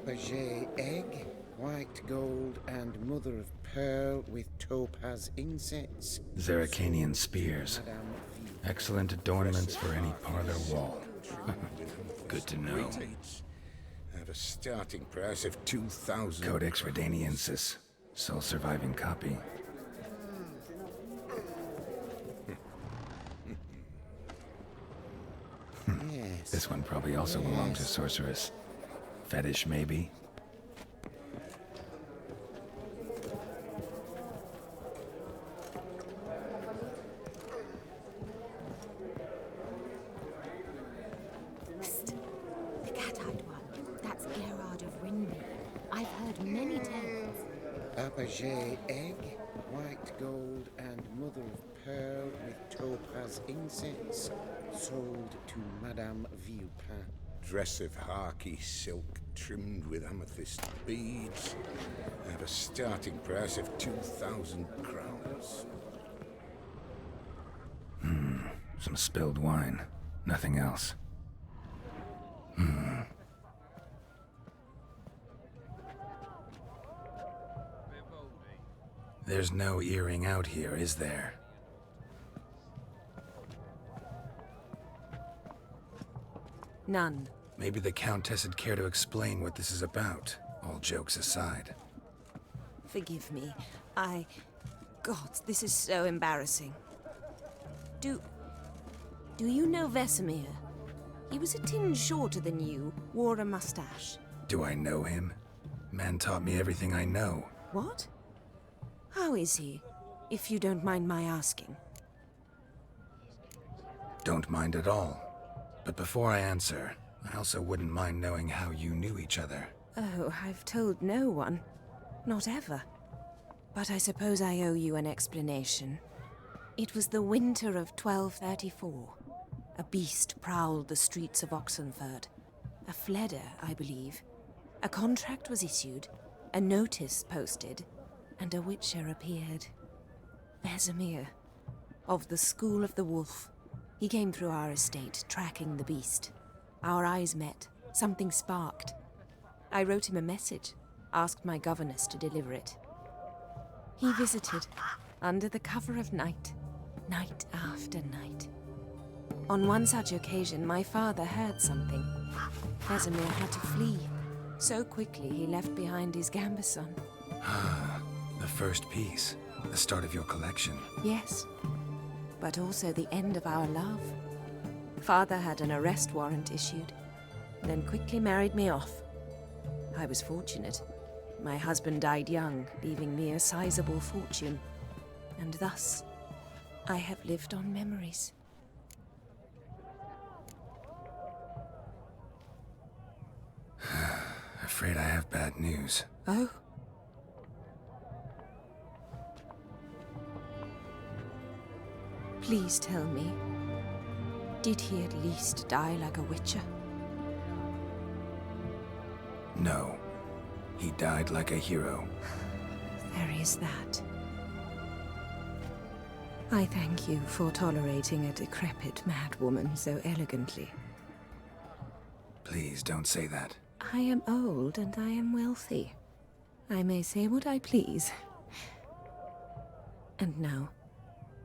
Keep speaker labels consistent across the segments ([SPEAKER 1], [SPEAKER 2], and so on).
[SPEAKER 1] Apogee egg, white gold, and mother of pearl with topaz insets.
[SPEAKER 2] Zeracanian spears. Excellent adornments for any parlor wall. Good to know.
[SPEAKER 3] At a starting price of 2,000.
[SPEAKER 2] Codex Redaniensis. Sole surviving copy.
[SPEAKER 1] Yes.
[SPEAKER 2] This one probably also belonged to Sorceress. Fetish, maybe?
[SPEAKER 4] Psst. The cat-eyed one. That's Gerard of Rinby. I've heard many tales.
[SPEAKER 1] Apogee egg, white gold, and mother of pearl with topaz insets. Sold to Madame Villepin.
[SPEAKER 3] Dress of harky silk trimmed with amethyst beads. At a starting price of 2,000 crowns.
[SPEAKER 2] Some spilled wine. Nothing else. There's no earring out here, is there?
[SPEAKER 4] None.
[SPEAKER 2] Maybe the Countess would care to explain what this is about, all jokes aside.
[SPEAKER 4] Forgive me. God, this is so embarrassing. Do you know Vesemir? He was a tinge shorter than you, wore a mustache.
[SPEAKER 2] Do I know him? Man taught me everything I know.
[SPEAKER 4] What? How is he, if you don't mind my asking?
[SPEAKER 2] Don't mind at all. But before I answer, I also wouldn't mind knowing how you knew each other.
[SPEAKER 4] Oh, I've told no one. Not ever. But I suppose I owe you an explanation. It was the winter of 1234. A beast prowled the streets of Oxenford. A fledder, I believe. A contract was issued, a notice posted, and a witcher appeared. Vesemir, of the School of the Wolf. He came through our estate, tracking the beast. Our eyes met. Something sparked. I wrote him a message, asked my governess to deliver it. He visited, under the cover of night, night after night. On one such occasion, my father heard something. Vesemir had to flee. So quickly, he left behind his gambeson.
[SPEAKER 2] The first piece. The start of your collection.
[SPEAKER 4] Yes, but also the end of our love. Father had an arrest warrant issued, then quickly married me off. I was fortunate. My husband died young, leaving me a sizable fortune. And thus, I have lived on memories.
[SPEAKER 2] Afraid I have bad news.
[SPEAKER 4] Oh? Please tell me, did he at least die like a witcher?
[SPEAKER 2] No. He died like a hero.
[SPEAKER 4] There is that. I thank you for tolerating a decrepit madwoman so elegantly.
[SPEAKER 2] Please don't say that.
[SPEAKER 4] I am old and I am wealthy. I may say what I please. And now,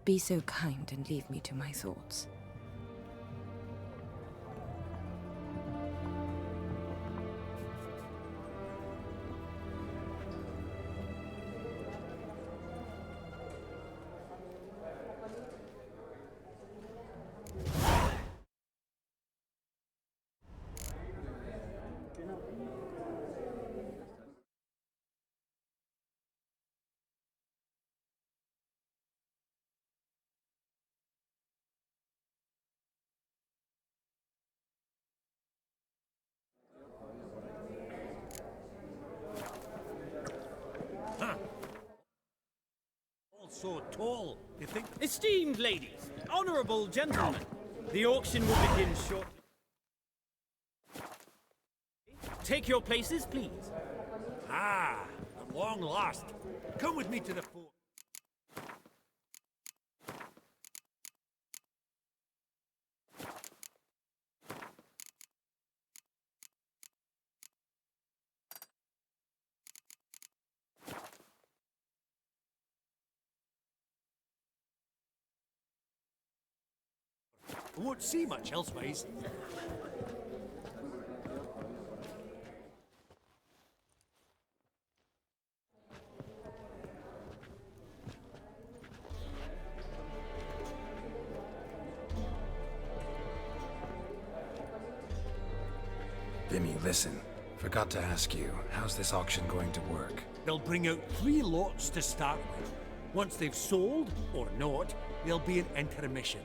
[SPEAKER 4] be so kind and leave me to my thoughts.
[SPEAKER 5] So tall, you think? Esteemed ladies, honorable gentlemen, the auction will begin shortly. Take your places, please.
[SPEAKER 6] Ah, at long last. Come with me to the fort. I won't see much elsewise.
[SPEAKER 2] Vimy, listen. Forgot to ask you, how's this auction going to work?
[SPEAKER 6] They'll bring out 3 lots to start with. Once they've sold, or not, there'll be an intermission.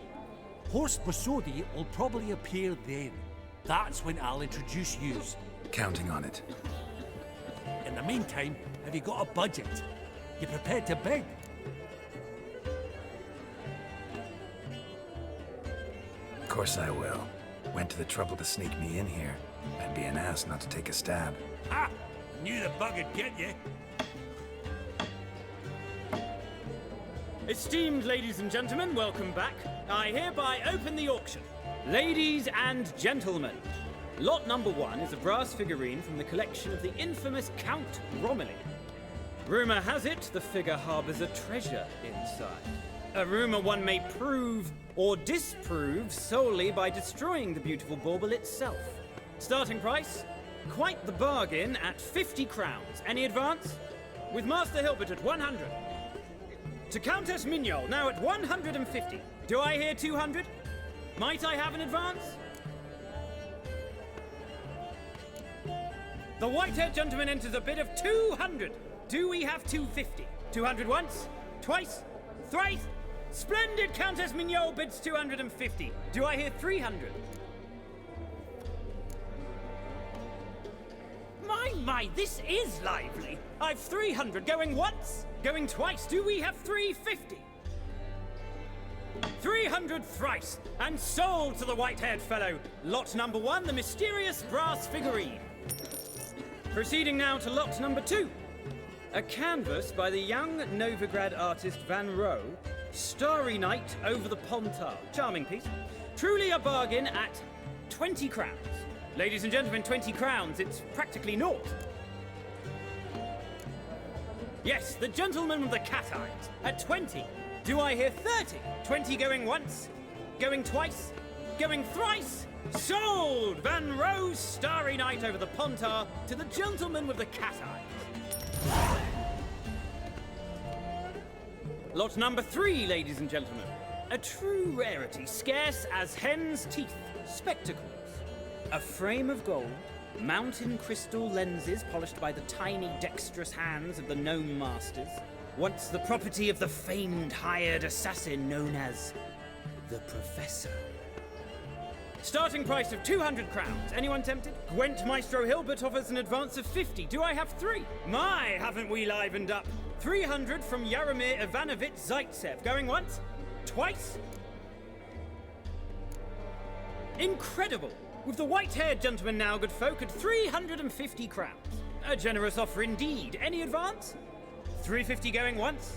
[SPEAKER 6] Horst Bosodi will probably appear then. That's when I'll introduce yous.
[SPEAKER 2] Counting on it.
[SPEAKER 6] In the meantime, have you got a budget? You prepared to bid?
[SPEAKER 2] Of course I will. Went to the trouble to sneak me in here. I'd be an ass not to take a stab.
[SPEAKER 6] Ha! Knew the bug would get you.
[SPEAKER 5] Esteemed ladies and gentlemen, welcome back. I hereby open the auction. Ladies and gentlemen, lot number 1 is a brass figurine from the collection of the infamous Count Romilly. Rumor has it the figure harbors a treasure inside. A rumor one may prove or disprove solely by destroying the beautiful bauble itself. Starting price? Quite the bargain at 50 crowns. Any advance? With Master Hilbert at 100. To Countess Mignol, now at 150. Do I hear 200? Might I have an advance? The white-haired gentleman enters a bid of 200. Do we have 250? 200 once? Twice? Thrice? Splendid! Countess Mignol bids 250. Do I hear 300? My, this is lively. I've 300 going once, going twice. Do we have 350? 300 thrice, and sold to the white-haired fellow. Lot number 1, the mysterious brass figurine. Proceeding now to lot number 2. A canvas by the young Novigrad artist Van Rohe, Starry Night over the Pontar. Charming piece. Truly a bargain at 20 crowns. Ladies and gentlemen, 20 crowns, it's practically naught. Yes, the gentleman with the cat eyes, at 20. Do I hear 30? 20 going once, going twice, going thrice? Sold! Van Rohe's Starry Night over the Pontar to the gentleman with the cat eyes. Lot number 3, ladies and gentlemen. A true rarity, scarce as hen's teeth. Spectacles. A frame of gold, mountain crystal lenses polished by the tiny, dexterous hands of the gnome masters. Once the property of the famed hired assassin known as the Professor. Starting price of 200 crowns. Anyone tempted? Gwent Maestro Hilbert offers an advance of 50. Do I have 3? My, haven't we livened up? 300 from Yaromir Ivanovich Zaitsev. Going once? Twice? Incredible! With the white-haired gentleman now, good folk, at 350 crowns. A generous offer indeed. Any advance? 350 going once?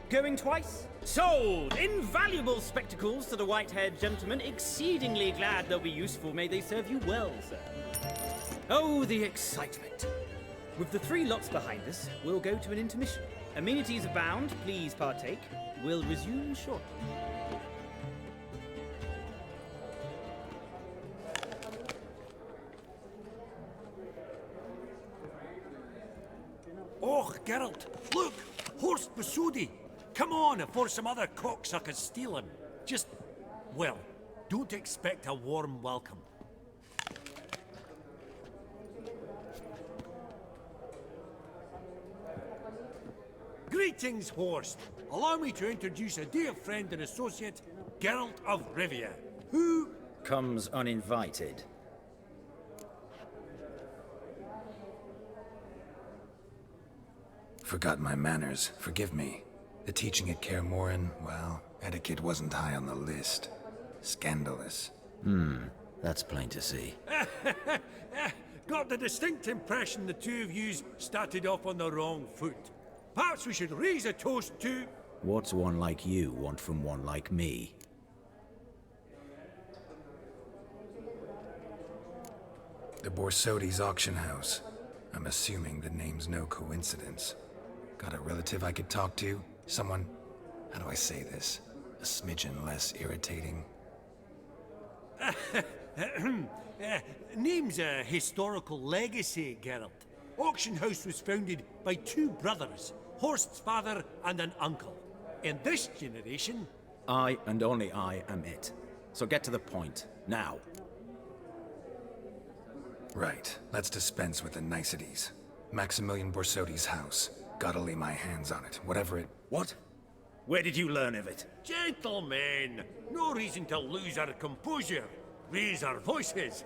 [SPEAKER 5] Going twice? Sold! Invaluable spectacles to the white-haired gentleman. Exceedingly glad they'll be useful. May they serve you well, sir. Oh, the excitement. With the 3 lots behind us, we'll go to an intermission. Amenities abound. Please partake. We'll resume shortly.
[SPEAKER 6] Oh, Geralt, look! Horst Bosodi! Come on before some other cocksuckers steal him. Just, well, don't expect a warm welcome. Greetings, Horst. Allow me to introduce a dear friend and associate, Geralt of Rivia, who
[SPEAKER 7] comes uninvited.
[SPEAKER 2] Forgot my manners. Forgive me. The teaching at Kaer Morhen, well, etiquette wasn't high on the list. Scandalous.
[SPEAKER 7] That's plain to see.
[SPEAKER 6] got the distinct impression the two of yous started off on the wrong foot. Perhaps we should raise a toast to...
[SPEAKER 7] What's one like you want from one like me?
[SPEAKER 2] The Borsodi's auction house. I'm assuming the name's no coincidence. Got a relative I could talk to? Someone, how do I say this? A smidgen less irritating.
[SPEAKER 6] Name's a historical legacy, Geralt. Auction House was founded by two brothers, Horst's father and an uncle. In this generation...
[SPEAKER 7] I and only I am it. So get to the point, now.
[SPEAKER 2] Right, let's dispense with the niceties. Maximilian Borsodi's house. Gotta lay my hands on it, whatever it...
[SPEAKER 7] What? Where did you learn of it?
[SPEAKER 6] Gentlemen, no reason to lose our composure. Raise our voices.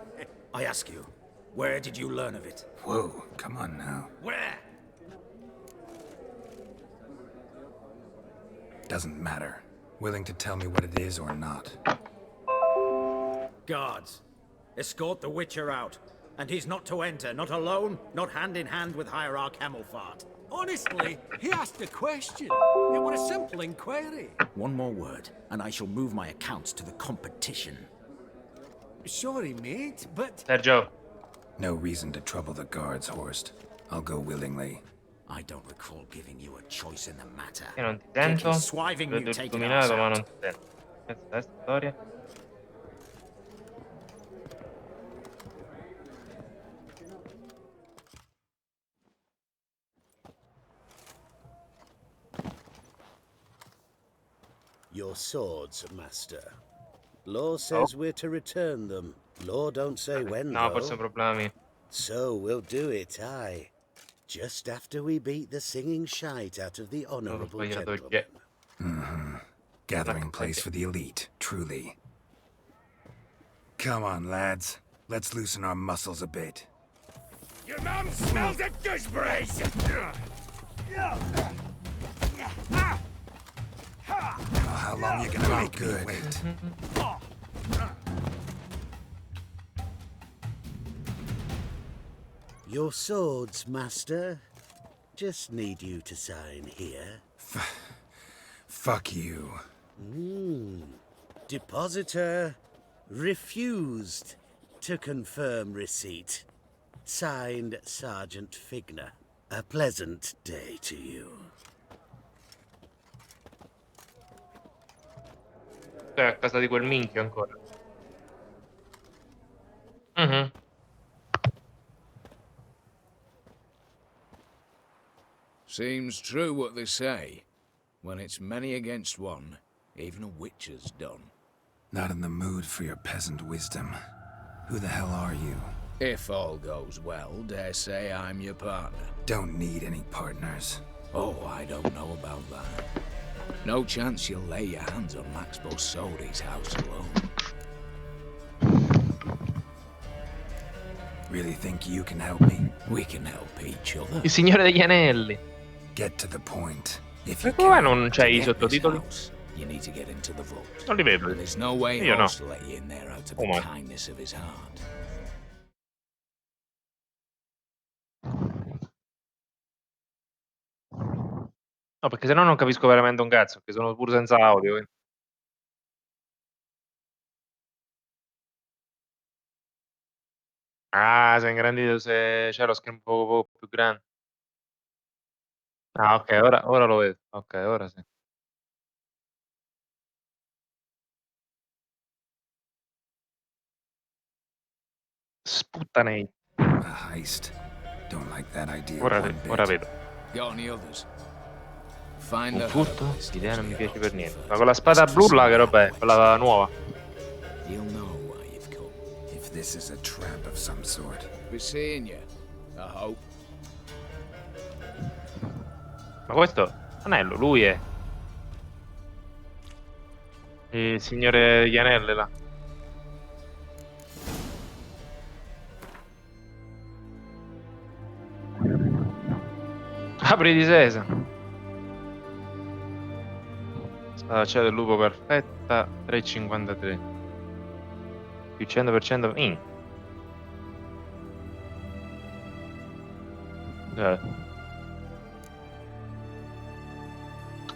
[SPEAKER 7] I ask you, where did you learn of it?
[SPEAKER 2] Whoa, come on now.
[SPEAKER 6] Where?
[SPEAKER 2] Doesn't matter. Willing to tell me what it is or not.
[SPEAKER 7] Guards, escort the Witcher out. And he's not to enter, not alone, not hand in hand with Hierarch Hemmelfart.
[SPEAKER 6] Honestly, he asked a question. It was a simple inquiry.
[SPEAKER 7] One more word, and I shall move my accounts to the competition.
[SPEAKER 6] Sorry, mate, but...
[SPEAKER 8] Sergio,
[SPEAKER 2] No reason to trouble the guards, Horst. I'll go willingly.
[SPEAKER 7] I don't recall giving you a choice in the matter.
[SPEAKER 8] io non ti sento.
[SPEAKER 7] Taking swiving,
[SPEAKER 8] Vedo
[SPEAKER 7] you
[SPEAKER 8] il
[SPEAKER 7] take it
[SPEAKER 8] illuminato, ma
[SPEAKER 7] out.
[SPEAKER 8] non ti sento. Questa è storia.
[SPEAKER 9] Your swords, master. Law says we're to return them. Law don't say when,
[SPEAKER 8] No,
[SPEAKER 9] though.
[SPEAKER 8] forse problemi.
[SPEAKER 9] So we'll do it, aye. Just after we beat the singing shite out of the honourable
[SPEAKER 8] sbagliato il
[SPEAKER 9] gentleman.
[SPEAKER 2] Gathering place for the elite, truly. Come on, lads. Let's loosen our muscles a bit.
[SPEAKER 3] Your mum smells a gooseberries!
[SPEAKER 2] How long you gonna make good? Wait.
[SPEAKER 9] Your swords, master. Just need you to sign here.
[SPEAKER 2] Fuck you.
[SPEAKER 9] Depositor refused to confirm receipt. Signed, Sergeant Figner. A pleasant day to you.
[SPEAKER 8] È a casa di quel minchio ancora. Mhm.
[SPEAKER 3] Seems true what they say. When it's many against one, even a witcher's done.
[SPEAKER 2] Not in the mood for your peasant wisdom. Who the hell are you?
[SPEAKER 3] If all goes well, dare say I'm your partner.
[SPEAKER 2] Don't need any partners.
[SPEAKER 3] Oh, I don't know about that. No chance you'll lay your hands on Max Borsodi's house alone.
[SPEAKER 2] Really think you can help me?
[SPEAKER 3] We can help each other.
[SPEAKER 8] Il Signore degli Anelli.
[SPEAKER 2] Get to the point. If
[SPEAKER 8] E
[SPEAKER 2] you
[SPEAKER 8] come mai
[SPEAKER 2] can.
[SPEAKER 8] non c'hai i
[SPEAKER 3] To get this
[SPEAKER 8] sottotitoli?
[SPEAKER 3] house, you need to get into the vault.
[SPEAKER 8] Non li vedo.
[SPEAKER 3] There's no way
[SPEAKER 8] Io no.
[SPEAKER 3] Horst let you in there out of the
[SPEAKER 8] Oh my.
[SPEAKER 3] kindness of his heart.
[SPEAKER 8] No, perché sennò non capisco veramente un cazzo, che sono pure senza audio. Ah, sei ingrandito se c'è lo schermo un po' più grande. Ah, ok, ora lo vedo. Ok, ora sì. Sputtanei.
[SPEAKER 2] A heist. Don't like that idea
[SPEAKER 8] Ora,
[SPEAKER 2] one
[SPEAKER 8] ora
[SPEAKER 2] bit.
[SPEAKER 8] vedo.
[SPEAKER 3] Got any others? Find
[SPEAKER 8] Un
[SPEAKER 3] the
[SPEAKER 8] furto?
[SPEAKER 3] herbalist
[SPEAKER 8] L'idea non
[SPEAKER 3] who's
[SPEAKER 8] mi
[SPEAKER 3] here
[SPEAKER 8] piace per
[SPEAKER 3] out
[SPEAKER 8] niente.
[SPEAKER 3] first.
[SPEAKER 8] Ma con la spada blu là, che roba è? Quella nuova.
[SPEAKER 3] He'll know why you've come.
[SPEAKER 2] If this is a trap of some sort.
[SPEAKER 3] Be seeing you, I hope.
[SPEAKER 8] Ma questo anello, lui è il signore degli anelli là. Apri di sesa. Spadaccia del lupo perfetta 3,53. Più 100% in.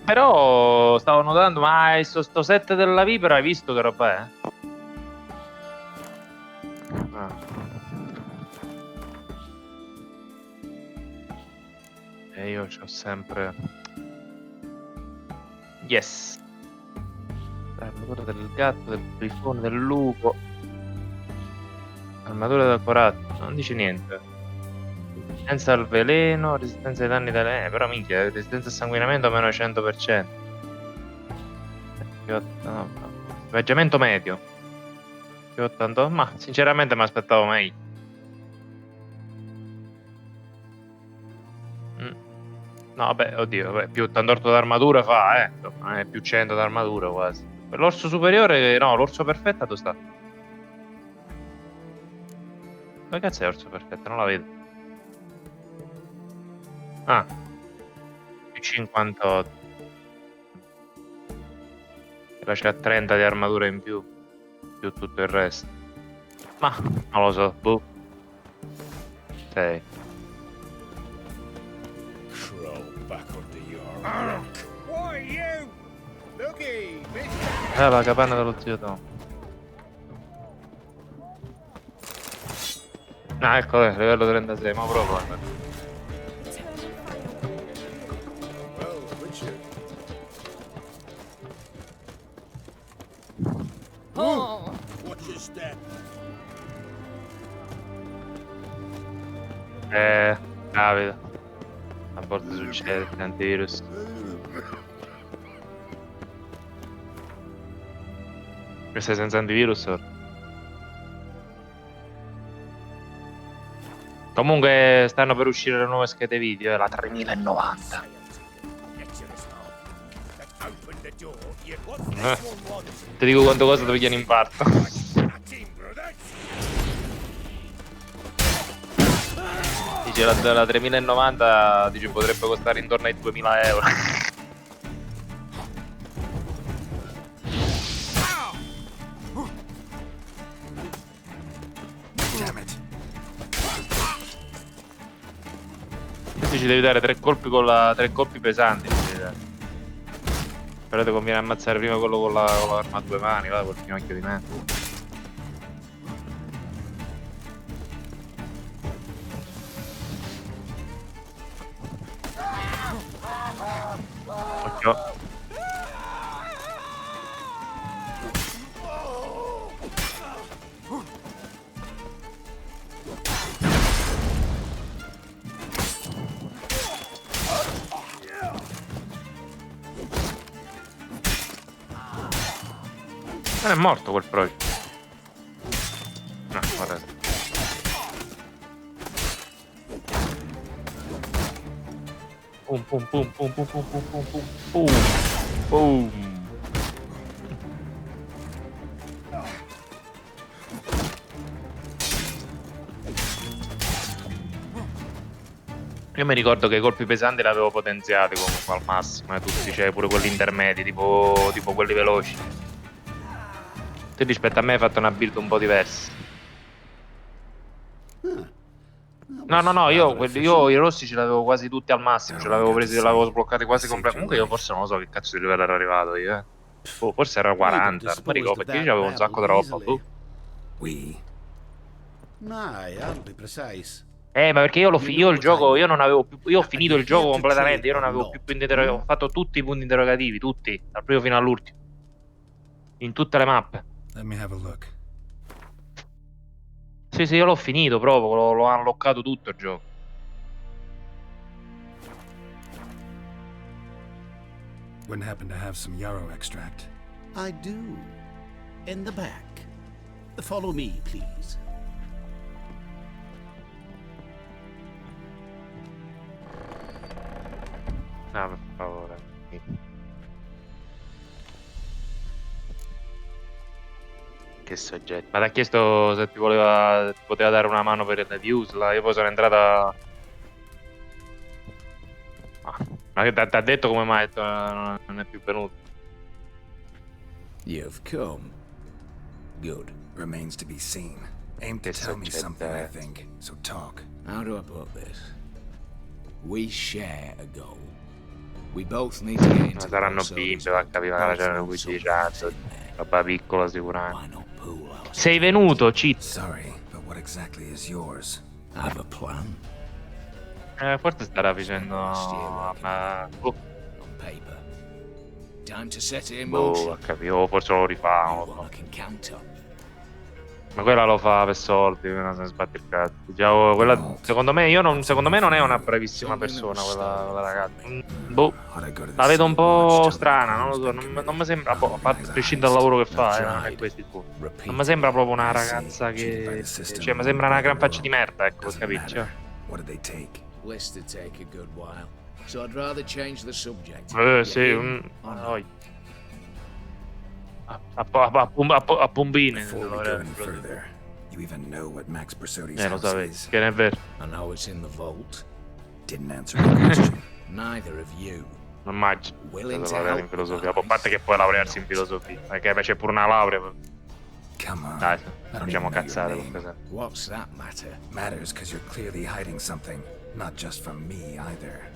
[SPEAKER 8] Però stavo notando, ma sto set della vipera hai visto che roba è? Ah. E io c'ho sempre... Yes! Dai, quello del gatto, del grifone, del lupo. Armatura da coraggio, non dice niente. Resistenza al veleno, resistenza ai danni da però minchia, resistenza al sanguinamento meno 100%. Più 80, equipaggiamento medio. Più 80, ma sinceramente mi aspettavo meglio. No, vabbè, oddio, vabbè, più 88 d'armatura fa, insomma, più 100 d'armatura quasi. L'orso superiore, no, l'orso perfetto dove sta? Dove cazzo è l'orso perfetto? Non la vedo. Ah, più 58. E là c'ha 30 di armatura in più tutto il resto. Ma, non lo so, boh. 6. La capanna dello zio Tom. Ah, ecco, livello 36, ma proprio.
[SPEAKER 4] Oh.
[SPEAKER 8] Capita. A volte succede, antivirus. Questo è senza antivirus ora. Comunque stanno per uscire le nuove schede video, la 3090. Ti dico quanto cosa devi chiedere in parto. Dice la 3090 dice potrebbe costare intorno ai 2000 euro. Questi ci devi dare 3 colpi con la 3 colpi pesanti. Però ti conviene ammazzare prima quello con l'arma a 2 mani, va, col finocchio di me. Occhio. Non è morto quel progetto. No, guarda. Pum pum pum pum pum pum pum pum pum pum pum. Io mi ricordo che i colpi pesanti li avevo potenziati comunque al massimo, tutti, cioè pure quelli intermedi, tipo quelli veloci. Te rispetto a me hai fatto una build un po' diversa. No, io i rossi ce l'avevo quasi tutti al massimo, ce l'avevo presi, l'avevo sbloccati quasi completamente. Comunque io forse non lo so che cazzo di livello ero arrivato io, Oh, forse era 40, non mi ricordo, perché io avevo un sacco di roba, ma perché io il gioco, io non avevo più, io ho finito il gioco completamente, io non avevo più punti interrogativi, ho fatto tutti i punti interrogativi, tutti, dal primo fino all'ultimo. In tutte le mappe.
[SPEAKER 2] Let me have a look.
[SPEAKER 8] Sì, io l'ho finito proprio, l'ho unlockato tutto il gioco.
[SPEAKER 2] Wouldn't happen to have some yarrow extract.
[SPEAKER 9] I do. In the back. Follow me, please.
[SPEAKER 8] No, per favore. Che soggetto. Ma ti ha chiesto se ti poteva dare una mano per le views là. Io poi sono entrata. Ma che ti ha detto come mai non è più venuto?
[SPEAKER 1] You've come. Good.
[SPEAKER 2] Remains to be seen. Aim to tell me something, I think. So talk.
[SPEAKER 1] How do I put this? We share a goal. We both need to get into
[SPEAKER 8] saranno bimbe, va a capire, magari c'erano 15 anni. Roba piccola sicuramente. Sei venuto, cheat.
[SPEAKER 2] Sorry, but what exactly is yours?
[SPEAKER 1] I have a plan.
[SPEAKER 8] Forse starà facendo
[SPEAKER 1] On paper. Time to set it in
[SPEAKER 8] boh,
[SPEAKER 1] motion.
[SPEAKER 8] capito, forse lo rifà. Non lo so.
[SPEAKER 1] I can count on.
[SPEAKER 8] Ma quella lo fa per soldi, non se ne sbatte il cazzo. Diciamo, quella, secondo me non è una bravissima persona quella ragazza. Boh, la vedo un po' strana, non lo so, non mi sembra, boh, a parte prescindere dal lavoro che fa, non è questo il punto. Non mi sembra proprio una ragazza che... Cioè, mi sembra una gran faccia di merda, ecco, per capirci.
[SPEAKER 2] What did they take?
[SPEAKER 9] List to take a good while, so I'd rather change the subject.
[SPEAKER 8] Sì, a pombine.
[SPEAKER 2] Before we go any further, you even know what Max Bersodi's
[SPEAKER 8] Lo
[SPEAKER 2] house
[SPEAKER 8] sapevi,
[SPEAKER 2] is?
[SPEAKER 8] che non è vero.
[SPEAKER 9] I know it's in the vault.
[SPEAKER 2] Didn't answer my question.
[SPEAKER 9] Neither of you.
[SPEAKER 8] Non immagino.
[SPEAKER 9] Willing to
[SPEAKER 8] Laureare in
[SPEAKER 9] help,
[SPEAKER 8] filosofia. A
[SPEAKER 9] guys.
[SPEAKER 8] parte che puoi laurearsi in filosofia. Perché c'è pure una laurea.
[SPEAKER 2] Come on.
[SPEAKER 8] Dai,
[SPEAKER 2] I don't
[SPEAKER 8] diciamo
[SPEAKER 2] even know your
[SPEAKER 8] cazzate.
[SPEAKER 2] name.
[SPEAKER 8] comunque.
[SPEAKER 9] What's that matter?
[SPEAKER 2] Matters because you're clearly hiding something. Not just from me either.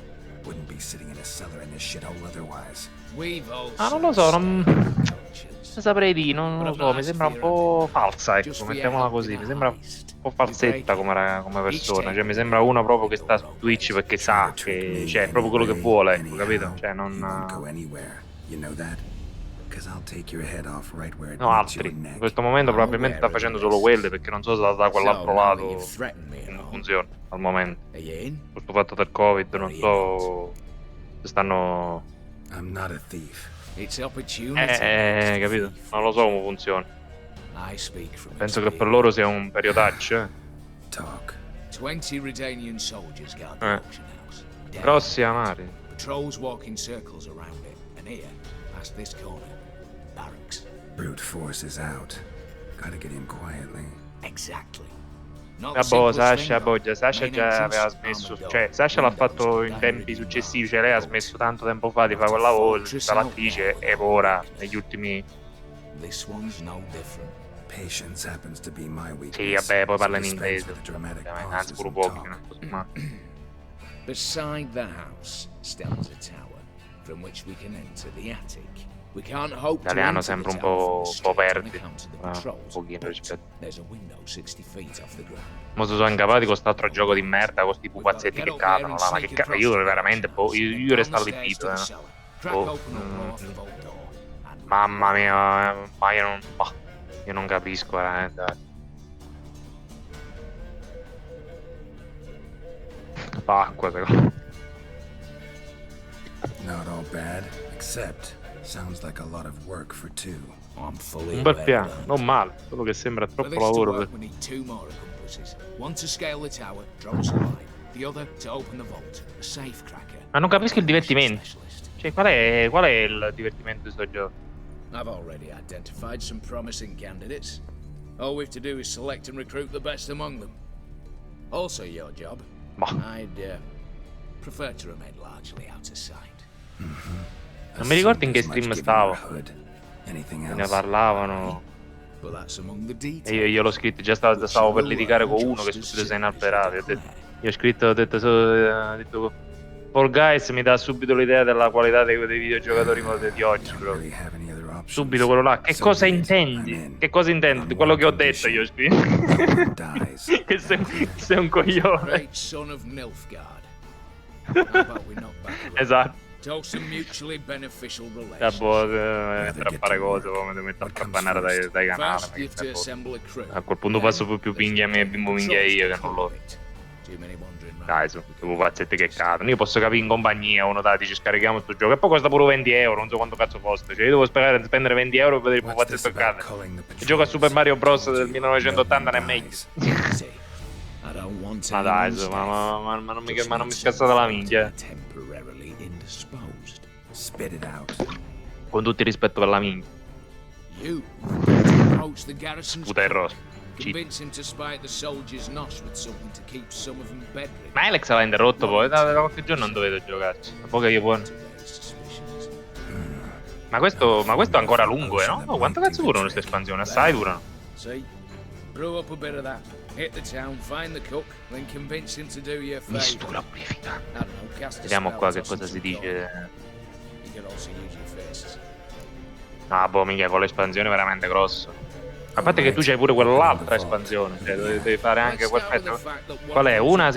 [SPEAKER 2] Wouldn't be sitting in a cellar in this shithole otherwise.
[SPEAKER 9] We've all
[SPEAKER 8] Non lo so, non
[SPEAKER 9] conscience.
[SPEAKER 8] saprei dire, non lo so, mi sembra un po' falsa, ecco, mettiamola così, mi sembra un po' falsetta come persona, cioè mi sembra uno proprio che sta su Twitch perché sa che cioè, è proprio quello che vuole, ecco, capito? Cioè
[SPEAKER 2] You won't go
[SPEAKER 8] non...
[SPEAKER 2] anywhere. You know that? Because I'll take your head off right where it
[SPEAKER 8] No,
[SPEAKER 2] meets
[SPEAKER 8] altri.
[SPEAKER 2] your
[SPEAKER 8] In
[SPEAKER 2] neck.
[SPEAKER 8] questo momento probabilmente sta facendo solo quelle perché non so se da quell'altro lato
[SPEAKER 9] you've threatened me and
[SPEAKER 8] non
[SPEAKER 9] all.
[SPEAKER 8] funziona al momento.
[SPEAKER 9] Are you in?
[SPEAKER 8] Questo fatto del Covid, non so se stanno...
[SPEAKER 2] I'm not a thief.
[SPEAKER 9] It's opportunity.
[SPEAKER 8] capito? Non lo so come funziona.
[SPEAKER 9] I speak from
[SPEAKER 8] Penso che per loro sia un periodaccio, eh.
[SPEAKER 2] Talk.
[SPEAKER 9] 20 Redanian soldiers guard the
[SPEAKER 8] Eh.
[SPEAKER 9] auction house. Dead.
[SPEAKER 8] Grossi amari.
[SPEAKER 9] Patrols walk in circles around it. And here, past this corner, barracks.
[SPEAKER 2] Brute force is out. Gotta get in quietly.
[SPEAKER 9] Exactly. Not the
[SPEAKER 8] Boh,
[SPEAKER 9] simplest
[SPEAKER 8] Sasha,
[SPEAKER 9] thing, though.
[SPEAKER 8] Sasha
[SPEAKER 9] Main
[SPEAKER 8] già
[SPEAKER 9] entrance,
[SPEAKER 8] aveva smesso,
[SPEAKER 9] armored
[SPEAKER 8] cioè
[SPEAKER 9] door.
[SPEAKER 8] Sasha l'ha fatto
[SPEAKER 9] Windows,
[SPEAKER 8] in tempi
[SPEAKER 9] diary
[SPEAKER 8] successivi,
[SPEAKER 9] vaults,
[SPEAKER 8] cioè lei ha
[SPEAKER 9] bolts.
[SPEAKER 8] smesso tanto tempo fa di fare quel lavoro, da l'attrice e ora, negli ultimi...
[SPEAKER 9] This one's no different.
[SPEAKER 2] Patience happens to be my weakness.
[SPEAKER 8] Sì, vabbè, poi parla in
[SPEAKER 2] so dispense
[SPEAKER 8] inglese,
[SPEAKER 2] with the dramatic
[SPEAKER 8] anzi
[SPEAKER 2] pauses
[SPEAKER 8] pure
[SPEAKER 2] and
[SPEAKER 8] pochi,
[SPEAKER 2] talk.
[SPEAKER 8] una cosa, ma...
[SPEAKER 9] Beside the house stands a tower from which we can enter the attic. We can't hope to
[SPEAKER 8] L'italiano
[SPEAKER 9] enter
[SPEAKER 8] sembra
[SPEAKER 9] the
[SPEAKER 8] un
[SPEAKER 9] tower from
[SPEAKER 8] po',
[SPEAKER 9] the
[SPEAKER 8] un
[SPEAKER 9] street
[SPEAKER 8] po'
[SPEAKER 9] on
[SPEAKER 8] perdito,
[SPEAKER 9] account of the
[SPEAKER 8] un
[SPEAKER 9] patrols,
[SPEAKER 8] pochino
[SPEAKER 9] but
[SPEAKER 8] rispetto.
[SPEAKER 9] there's a window 60 feet off the ground.
[SPEAKER 8] Mo si sono incapati con quest'altro gioco di merda, con sti
[SPEAKER 9] We've got to
[SPEAKER 8] pupazzetti
[SPEAKER 9] get
[SPEAKER 8] che
[SPEAKER 9] up there
[SPEAKER 8] cadono
[SPEAKER 9] and
[SPEAKER 8] là, ma
[SPEAKER 9] sneak
[SPEAKER 8] che cazzo,
[SPEAKER 9] across
[SPEAKER 8] io
[SPEAKER 9] to the
[SPEAKER 8] veramente,
[SPEAKER 9] auction house,
[SPEAKER 8] io
[SPEAKER 9] then down
[SPEAKER 8] resto
[SPEAKER 9] the stairs
[SPEAKER 8] allibito,
[SPEAKER 9] to the cellar. Crack
[SPEAKER 8] Boh,
[SPEAKER 9] open or blow off the vault door, and
[SPEAKER 8] Mamma mia, ma io non capisco veramente. Fa acqua, secondo me.
[SPEAKER 2] Not all bad, except sounds like a lot of work for two.
[SPEAKER 9] I'm fully
[SPEAKER 8] Un bel
[SPEAKER 9] aware of
[SPEAKER 8] piano,
[SPEAKER 9] that.
[SPEAKER 8] non male, solo che sembra
[SPEAKER 9] For
[SPEAKER 8] troppo
[SPEAKER 9] this to
[SPEAKER 8] lavoro
[SPEAKER 9] work,
[SPEAKER 8] per...
[SPEAKER 9] we need two more accomplices. One to scale the tower, drop us a line. The other to open the vault, a safe cracker.
[SPEAKER 8] Ma non capisco il divertimento.
[SPEAKER 9] Specialist.
[SPEAKER 8] Cioè, qual è il divertimento di sto gioco?
[SPEAKER 9] I've already identified some promising candidates. All we've to do is select and recruit the best among them. Also your job.
[SPEAKER 8] Bah.
[SPEAKER 9] I'd prefer to remain largely out of sight.
[SPEAKER 8] Non mi ricordo in che stream stavo.
[SPEAKER 2] Anything
[SPEAKER 8] Ne
[SPEAKER 2] else?
[SPEAKER 8] parlavano.
[SPEAKER 9] But that's among the details.
[SPEAKER 8] E io l'ho scritto, già stavo per litigare con uno che subito si è inalberato. Io ho detto Fall Guys mi dà subito l'idea della qualità dei videogiocatori di oggi,
[SPEAKER 2] Don't
[SPEAKER 8] bro.
[SPEAKER 2] really have any other options.
[SPEAKER 8] Subito quello là. Che
[SPEAKER 2] So
[SPEAKER 8] cosa
[SPEAKER 2] be it.
[SPEAKER 8] intendi?
[SPEAKER 2] I'm in.
[SPEAKER 8] Che cosa intendi? Quello che ho detto io ho scritto.
[SPEAKER 2] Dies.
[SPEAKER 8] Che sei un coglione.
[SPEAKER 9] Great son of Nilfgaard. How about we knock back a round?
[SPEAKER 8] Esatto.
[SPEAKER 9] Talk some mutually beneficial
[SPEAKER 8] Boh,
[SPEAKER 9] relations.
[SPEAKER 8] per fare cose, poi mi metto a trappannare dai canali.
[SPEAKER 9] First, you have to assemble a crew.
[SPEAKER 8] A quel punto passo più minchia a me, bimbo minchia io che non lo...
[SPEAKER 9] Too many wandering round.
[SPEAKER 8] Dai, sono tutti pupazzetti che cadono. Io posso capire in compagnia, uno dai, dice scarichiamo sto gioco. E poi costa pure 20 euro, non so quanto cazzo costa. Cioè io devo spendere 20 euro per vedere i
[SPEAKER 2] What's this
[SPEAKER 8] pupazzetti che
[SPEAKER 2] about
[SPEAKER 8] cadono.
[SPEAKER 2] calling the
[SPEAKER 8] Il gioco a Super Mario Bros del 1980 non è meglio.
[SPEAKER 2] Dies.
[SPEAKER 9] Easy. I don't want
[SPEAKER 8] Ma dai,
[SPEAKER 9] anyone's
[SPEAKER 8] insomma,
[SPEAKER 9] death.
[SPEAKER 8] ma non mi
[SPEAKER 9] Just need
[SPEAKER 8] scazza dalla
[SPEAKER 9] someone to
[SPEAKER 8] minchia.
[SPEAKER 9] be temporarily indisposed.
[SPEAKER 2] Spit it out.
[SPEAKER 8] Con tutto il rispetto per la minchia.
[SPEAKER 9] You approach the garrison's
[SPEAKER 8] Puta il rosso.
[SPEAKER 9] convince him to spite the soldiers' nosh with something to keep some of them bedridden.
[SPEAKER 8] Ma Alex l'ha interrotto poi, da qualche giorno non dovete giocarci. A poco che buono.
[SPEAKER 9] To their suspicions.
[SPEAKER 8] Ma questo è ancora lungo, no? Oh, quanto cazzo durano queste espansioni? Assai durano.
[SPEAKER 9] See? Brew up a bit of that. Hit the town, find the cook, then convince him to do you a favor.
[SPEAKER 8] Mistura purifica.
[SPEAKER 9] I don't know, cast a
[SPEAKER 8] Vediamo
[SPEAKER 9] spell,
[SPEAKER 8] qua che
[SPEAKER 9] toss him
[SPEAKER 8] cosa si
[SPEAKER 9] some gold.
[SPEAKER 8] dice.
[SPEAKER 9] You can also use your faces.
[SPEAKER 8] Ah, boh, minchia, con l'espansione veramente grosso. A parte che tu c'hai pure quell'altra espansione, cioè devi fare anche quel pezzo. Qual è? Una,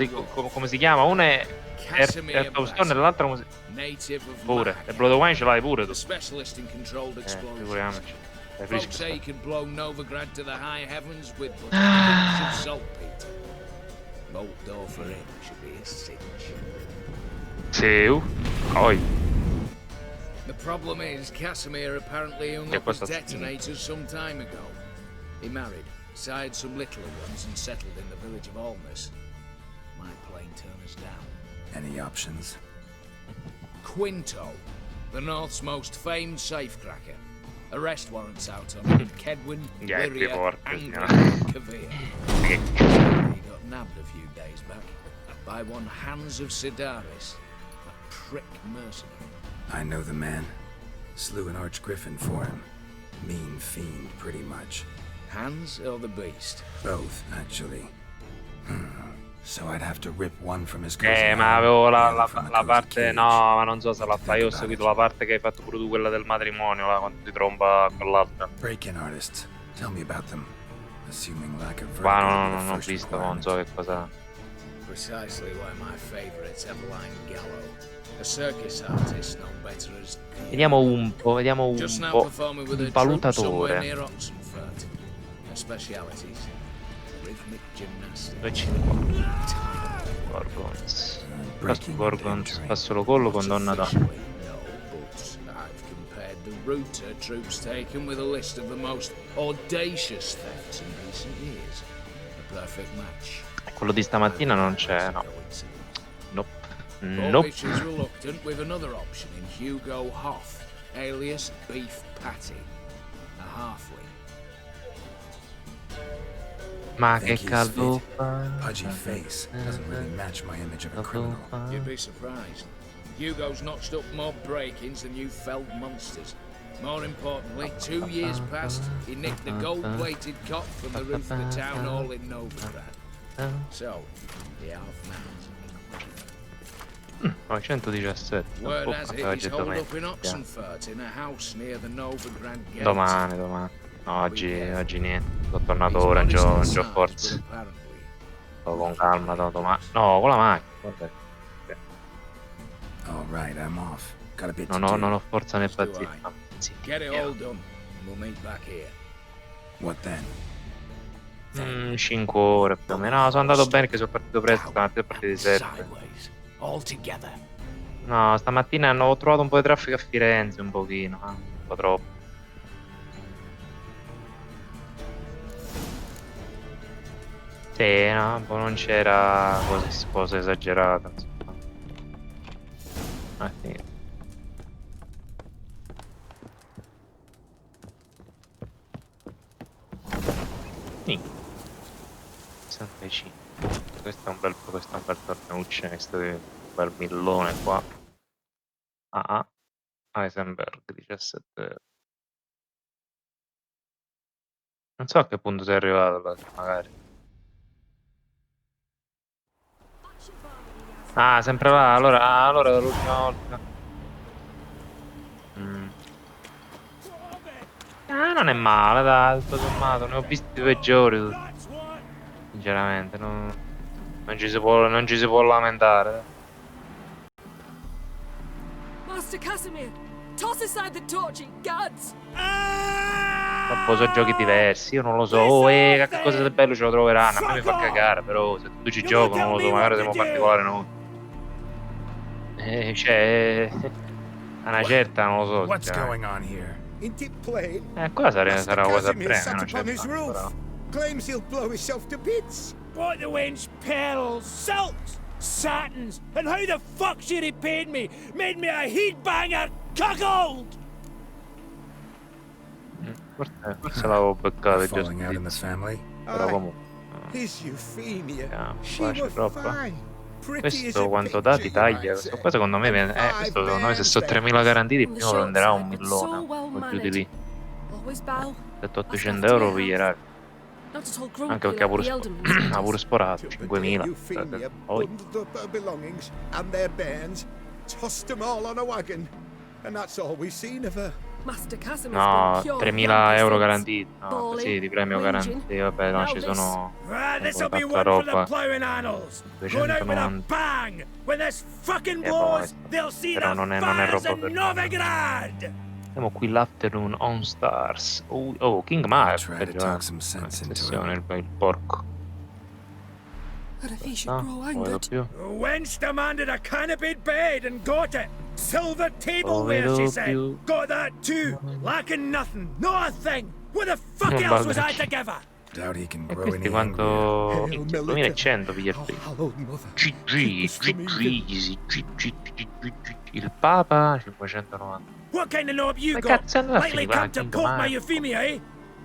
[SPEAKER 8] come si chiama? Una è Earthstone e l'altra
[SPEAKER 9] Native of
[SPEAKER 8] pure.
[SPEAKER 9] Mac,
[SPEAKER 8] E Blood of Wine ce l'hai pure tu.
[SPEAKER 9] a specialist in controlled explosions.
[SPEAKER 8] Figuriamoci.
[SPEAKER 9] Folks say he could blow Novigrad to the high heavens with but a pinch of saltpeter. Bolt door for him should be a cinch.
[SPEAKER 8] Sì, poi.
[SPEAKER 9] The problem is, Casimir apparently hung up his detonators some time ago. He married, sired some littler ones, and settled in the village of Almas. Might plain turn us down.
[SPEAKER 2] Any options?
[SPEAKER 9] Quinto, the North's most famed safecracker. Arrest warrants out on him in Kedwin, Lyria, Anglia, and Kavir. He got nabbed a few days back by one Hans of Sidaris, a prick mercenary.
[SPEAKER 2] I know the man. Slew an archgriffin for him. Mean fiend, pretty much.
[SPEAKER 9] Hans or the beast?
[SPEAKER 2] Both, actually. So I'd have to rip one from his
[SPEAKER 8] ma avevo la parte. No, ma non so se la fai. Io ho seguito la parte che hai fatto pure tu, quella del matrimonio, là, quando ti tromba con l'altra.
[SPEAKER 2] Break-in artists. Tell me about them. Assuming lack of
[SPEAKER 8] Ma no, non ho visto, non so che cosa.
[SPEAKER 9] Precisely why my favorite's Eveline Gallo. A circus artist known better as.
[SPEAKER 8] Vediamo un po'.
[SPEAKER 9] Just now performing with a troupe somewhere near Oxenfurt. Her specialities. Rhythmic gymnastics.
[SPEAKER 8] Gorgons. Gorgons fa solo collo con donna da.
[SPEAKER 9] No, but I've compared the route her troops taken with a list of the most audacious thefts in recent years. A perfect match.
[SPEAKER 8] Quello di stamattina non c'è, no. Nope. Nope.
[SPEAKER 9] Is reluctant with another option in Hugo Hoff, alias Beef Patty, a halfling.
[SPEAKER 8] Ma che caldo fa?
[SPEAKER 2] Pudgy face doesn't really match my image of a criminal.
[SPEAKER 9] You'd be surprised. Hugo's notched up more break-ins than you felled monsters. More importantly, 2 years past, he nicked the gold-plated cot from the roof of the town hall in Novigrad. So, the half-mount.
[SPEAKER 8] 917.
[SPEAKER 9] Word has it he's holed up in Oxenfurt in a house near the Novigrad gate.
[SPEAKER 8] Domani. No, oggi niente. Sono tornato ora, non c'ho forza. Sto con calma, domani. No, con la macchina. Vabbè.
[SPEAKER 2] All right, I'm off. Got a bit
[SPEAKER 8] non ho forza né pazienza.
[SPEAKER 9] Get it all done, and we'll meet back here.
[SPEAKER 2] What then?
[SPEAKER 8] 5 ore più o meno. No, sono andato bene che sono partito presto, stamattina partito di 7. No, stamattina ho trovato un po' di traffico a Firenze, un pochino, un po' troppo. Sì, no, un po' non c'era cosa esagerata. Sì. Sì. 65. Questo è un bel torneuccio, questo è un bel millone qua. Heisenberg 17. Non so a che punto sei arrivato là, magari. Sempre là, allora l'ultima volta. Non è male, dai, tutto sommato, ne ho visti peggiori. Sinceramente, non ci si può lamentare.
[SPEAKER 10] Master Casimir, toss aside the torch, gods!
[SPEAKER 8] Dopo sono giochi diversi, io non lo so. Che cosa di bello ce lo troveranno. A me mi fa cagare, però se tu ci gioco, non lo so, magari siamo particolari noi. Cioè, a una certa non lo so.
[SPEAKER 3] What's going on here?
[SPEAKER 8] Qua sarà una cosa bene, una certa. Però.
[SPEAKER 3] Claims he'll blow himself to bits.
[SPEAKER 11] What the wench pearls, salts, satins, and how the fuck she repaid me? Made me a heat-banger cuckold!
[SPEAKER 8] Forse l'avevo beccato già.
[SPEAKER 3] Però
[SPEAKER 8] comunque.
[SPEAKER 3] His Euphemia. She
[SPEAKER 8] Lascia
[SPEAKER 3] was
[SPEAKER 8] troppo.
[SPEAKER 3] fine.
[SPEAKER 8] Questo quanto dà ti taglia. Questo qua secondo me questo secondo me se sono 3.000 garantiti prima prenderà 1 milione o giù di lì. 700-800 euro piglierà. Anche perché ha pure sporato 5.000. Poi no, 3.000 euro garantiti. No, sì, di premio garantiti. Vabbè, no, ci sono tanta roba. 290. Però non è roba per Siamo qui l'afternoon on stars. Oh, King Mark.
[SPEAKER 2] Try to talk some sense into
[SPEAKER 8] Sessione, il porco.
[SPEAKER 10] What if he should
[SPEAKER 8] Ah,
[SPEAKER 10] grow
[SPEAKER 8] non vedo
[SPEAKER 10] angered?
[SPEAKER 8] più.
[SPEAKER 11] Wench demanded a canopied bed and got it. Silver tableware,
[SPEAKER 8] vedo
[SPEAKER 11] she said.
[SPEAKER 8] più.
[SPEAKER 11] Got that too. Lacking nothing. Not a thing. What the fuck
[SPEAKER 8] Non
[SPEAKER 11] else was I
[SPEAKER 8] balbetti.
[SPEAKER 11] to give her?
[SPEAKER 2] Doubt he can
[SPEAKER 8] E
[SPEAKER 2] grow
[SPEAKER 8] questi
[SPEAKER 2] any
[SPEAKER 8] quanto...
[SPEAKER 2] angrier.
[SPEAKER 8] 2100 piglia il
[SPEAKER 11] Hallowed mother.
[SPEAKER 8] Il Papa 590.
[SPEAKER 11] What kind of knob you
[SPEAKER 8] Ma
[SPEAKER 11] got?
[SPEAKER 8] cazzo andava a
[SPEAKER 11] Lately
[SPEAKER 8] finire
[SPEAKER 11] come to
[SPEAKER 8] King
[SPEAKER 11] poke my
[SPEAKER 8] Mark?
[SPEAKER 11] Euphemia, eh?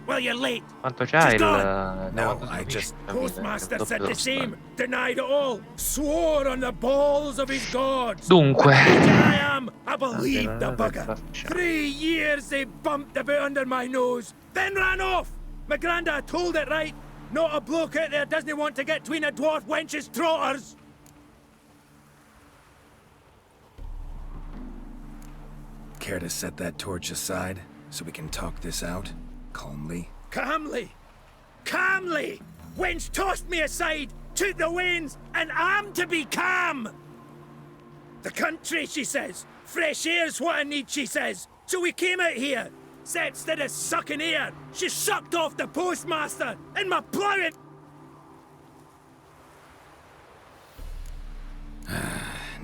[SPEAKER 11] Well, you're late.
[SPEAKER 8] Quanto c'ha
[SPEAKER 11] She's
[SPEAKER 8] il...
[SPEAKER 11] gone.
[SPEAKER 2] No, I just...
[SPEAKER 11] Postmaster said the same. Denied it all. Swore on the balls of his gods.
[SPEAKER 8] Dunque.
[SPEAKER 11] I am. I believe the bugger. 3 years they bumped about under my nose, then ran off. My granda told it right. Not a bloke out there doesn't want to get between a dwarf wench's trotters.
[SPEAKER 2] Care to set that torch aside so we can talk this out calmly?
[SPEAKER 11] Calmly. Calmly. Wench tossed me aside, took the reins, and I'm to be calm. The country, she says. Fresh air's what I need, she says. So we came out here. Said instead of sucking air, she sucked off the postmaster and my ploughing.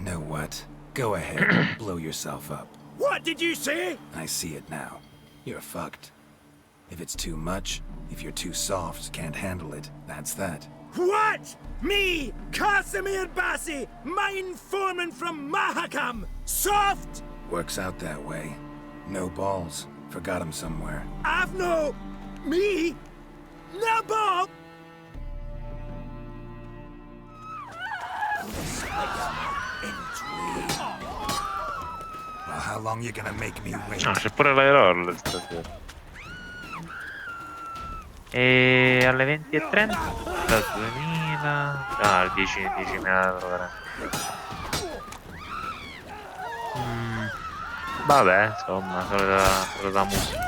[SPEAKER 2] Know what? Go ahead, blow yourself up.
[SPEAKER 11] What did you say?
[SPEAKER 2] I see it now. You're fucked. If it's too much, if you're too soft, can't handle it, that's that.
[SPEAKER 11] What? Me, Casimir Bassi, mine foreman from Mahakam, soft?
[SPEAKER 2] Works out that way. No balls. Forgot him somewhere.
[SPEAKER 11] I've no... Me? No ball?
[SPEAKER 2] Well, how long you gonna make me wait?
[SPEAKER 8] Ah, c'è pure l'aerol stasera. E alle 20:30 da 2000. Ah, 10.000 euro veramente. Vabbè, insomma, solita musica.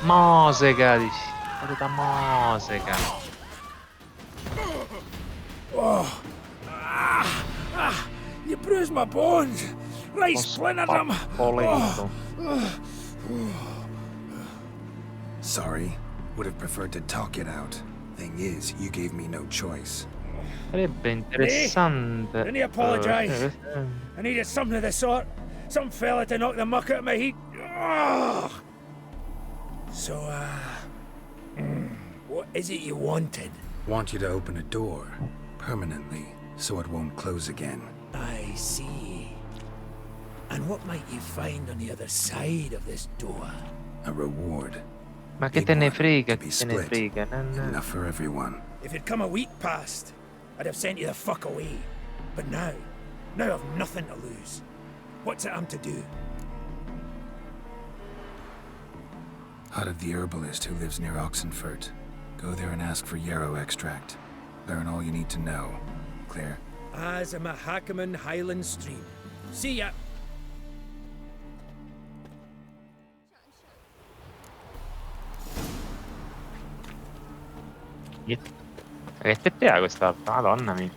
[SPEAKER 8] Mosega, dici. Solita mosega.
[SPEAKER 11] You bruised my bones. Right, splintered them.
[SPEAKER 2] Sorry. Would have preferred to talk it out. Thing is, you gave me no choice.
[SPEAKER 8] Sarebbe interessante.
[SPEAKER 11] Didn't you apologise? I needed something of the sort. Some fella to knock the muck out of my heat. So, what is it you wanted?
[SPEAKER 2] Want you to open a door. Permanently. So it won't close again.
[SPEAKER 11] I see. And what might you find on the other side of this door?
[SPEAKER 2] A reward.
[SPEAKER 8] Ma che te ne frega,
[SPEAKER 2] To be
[SPEAKER 8] che te ne
[SPEAKER 2] split.
[SPEAKER 8] frega.
[SPEAKER 2] Enough for everyone.
[SPEAKER 11] If it'd come a week past, I'd have sent you the fuck away. But now I've nothing to lose. What's it I'm to do?
[SPEAKER 2] Hut of the herbalist who lives near Oxenfurt. Go there and ask for yarrow extract. Learn all you need to know. Clear?
[SPEAKER 11] As a Mahakaman Highland Stream. See ya.
[SPEAKER 8] Che tette ha questa? Madonna mia.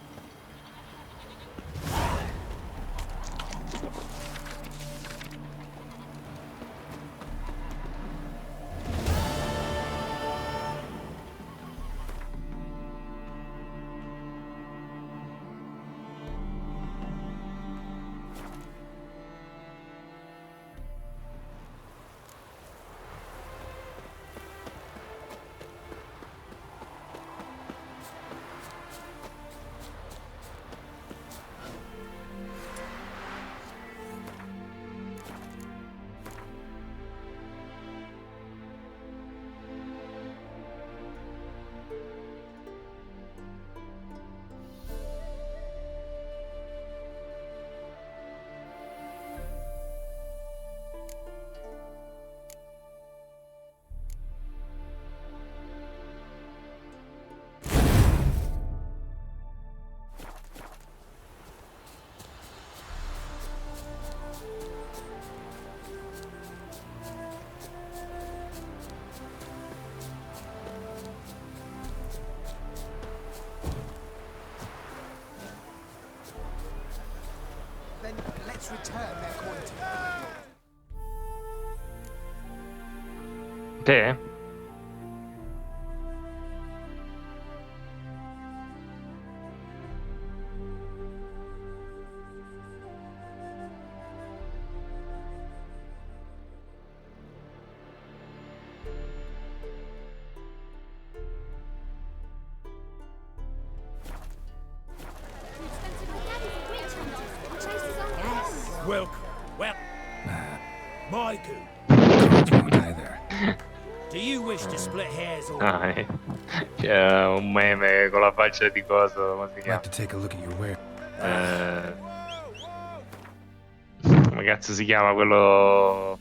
[SPEAKER 8] Te?
[SPEAKER 11] Welcome. Well, my good.
[SPEAKER 2] Won't either.
[SPEAKER 11] Do you wish to split hairs or...
[SPEAKER 8] C'è un meme con la faccia di coso, come si
[SPEAKER 2] I'd like
[SPEAKER 8] chiama?
[SPEAKER 2] to take a look at your wear.
[SPEAKER 8] Come cazzo si chiama quello...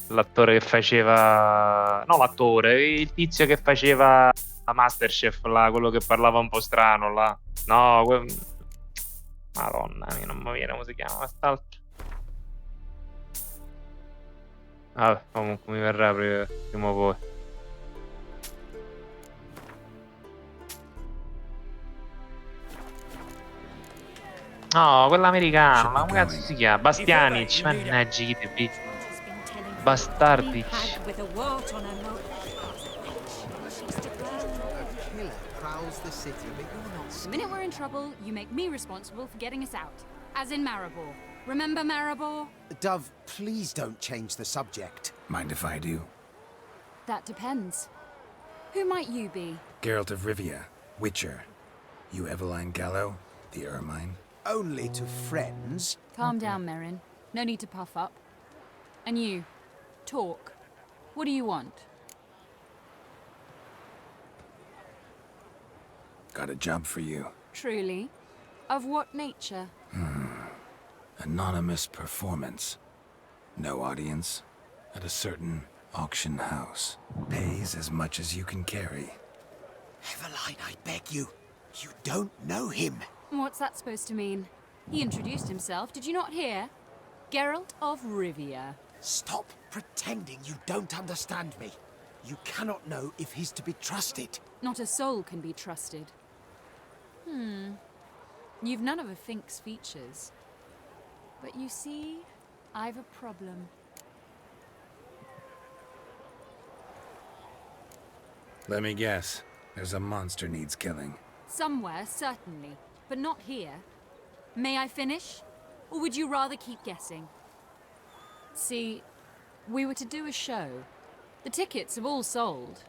[SPEAKER 8] L'attore che faceva... No, l'attore, il tizio che faceva Masterchef là, quello che parlava un po' strano là. No, Madonna mia, non mi viene come si chiama quest'altro. Vabbè, comunque mi verrà prima o poi. No, quell'americano, ma come cazzo si chiama? Bastianic, mannaggia chi te Bastardic.
[SPEAKER 12] The minute we're in trouble, you make me responsible for getting us out. As in Maribor. Remember Maribor?
[SPEAKER 13] Dove, please don't change the subject.
[SPEAKER 2] Mind if I do?
[SPEAKER 12] That depends. Who might you be?
[SPEAKER 2] Geralt of Rivia, Witcher. You Eveline Gallo, the Ermine.
[SPEAKER 13] Only to friends.
[SPEAKER 12] Calm down, Merrin. No need to puff up. And you, talk. What do you want?
[SPEAKER 2] Got a job for you.
[SPEAKER 12] Truly? Of what nature?
[SPEAKER 2] Anonymous performance. No audience. At a certain auction house. Pays as much as you can carry.
[SPEAKER 13] Eveline, I beg you. You don't know him.
[SPEAKER 12] What's that supposed to mean? He introduced himself, did you not hear? Geralt of Rivia.
[SPEAKER 13] Stop pretending you don't understand me. You cannot know if he's to be trusted.
[SPEAKER 12] Not a soul can be trusted. You've none of a Fink's features. But you see, I've a problem.
[SPEAKER 2] Let me guess. There's a monster needs killing.
[SPEAKER 12] Somewhere, certainly, but not here. May I finish? Or would you rather keep guessing? See, we were to do a show. The tickets have all sold.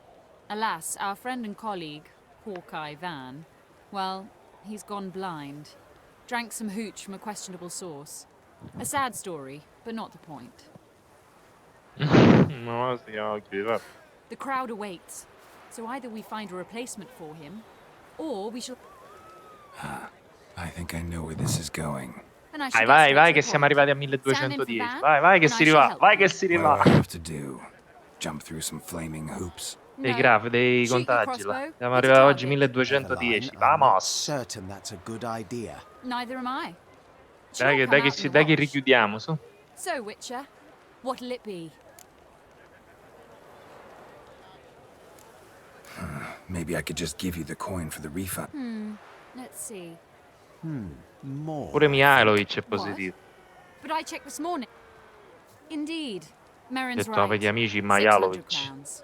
[SPEAKER 12] Alas, our friend and colleague, Hawkeye Van, well, he's gone blind. Drank some hooch from a questionable source. A sad story, but not the point. The crowd awaits, so either we find a replacement for him, or we shall...
[SPEAKER 2] I think I know where this is going.
[SPEAKER 8] Vai, che siamo arrivati a 1210. Vai che si rivà, vai che si rivà.
[SPEAKER 2] What do I have to do? Jump through some flaming hoops.
[SPEAKER 8] Dei contagi là. Siamo arrivati oggi 1210. Vamos!
[SPEAKER 13] Certain that's a good idea.
[SPEAKER 12] Neither am I.
[SPEAKER 8] Dai che richiudiamo, su.
[SPEAKER 12] So, Witcher, what'll it be?
[SPEAKER 2] Maybe I could just give you the coin for the refund.
[SPEAKER 12] Let's see.
[SPEAKER 13] More.
[SPEAKER 8] Pure Mihailovic è positivo.
[SPEAKER 12] But I checked this morning. Indeed, Merrin's
[SPEAKER 8] Detto
[SPEAKER 12] right.
[SPEAKER 8] per gli amici
[SPEAKER 12] 600
[SPEAKER 8] Mihailovic.
[SPEAKER 12] crowns.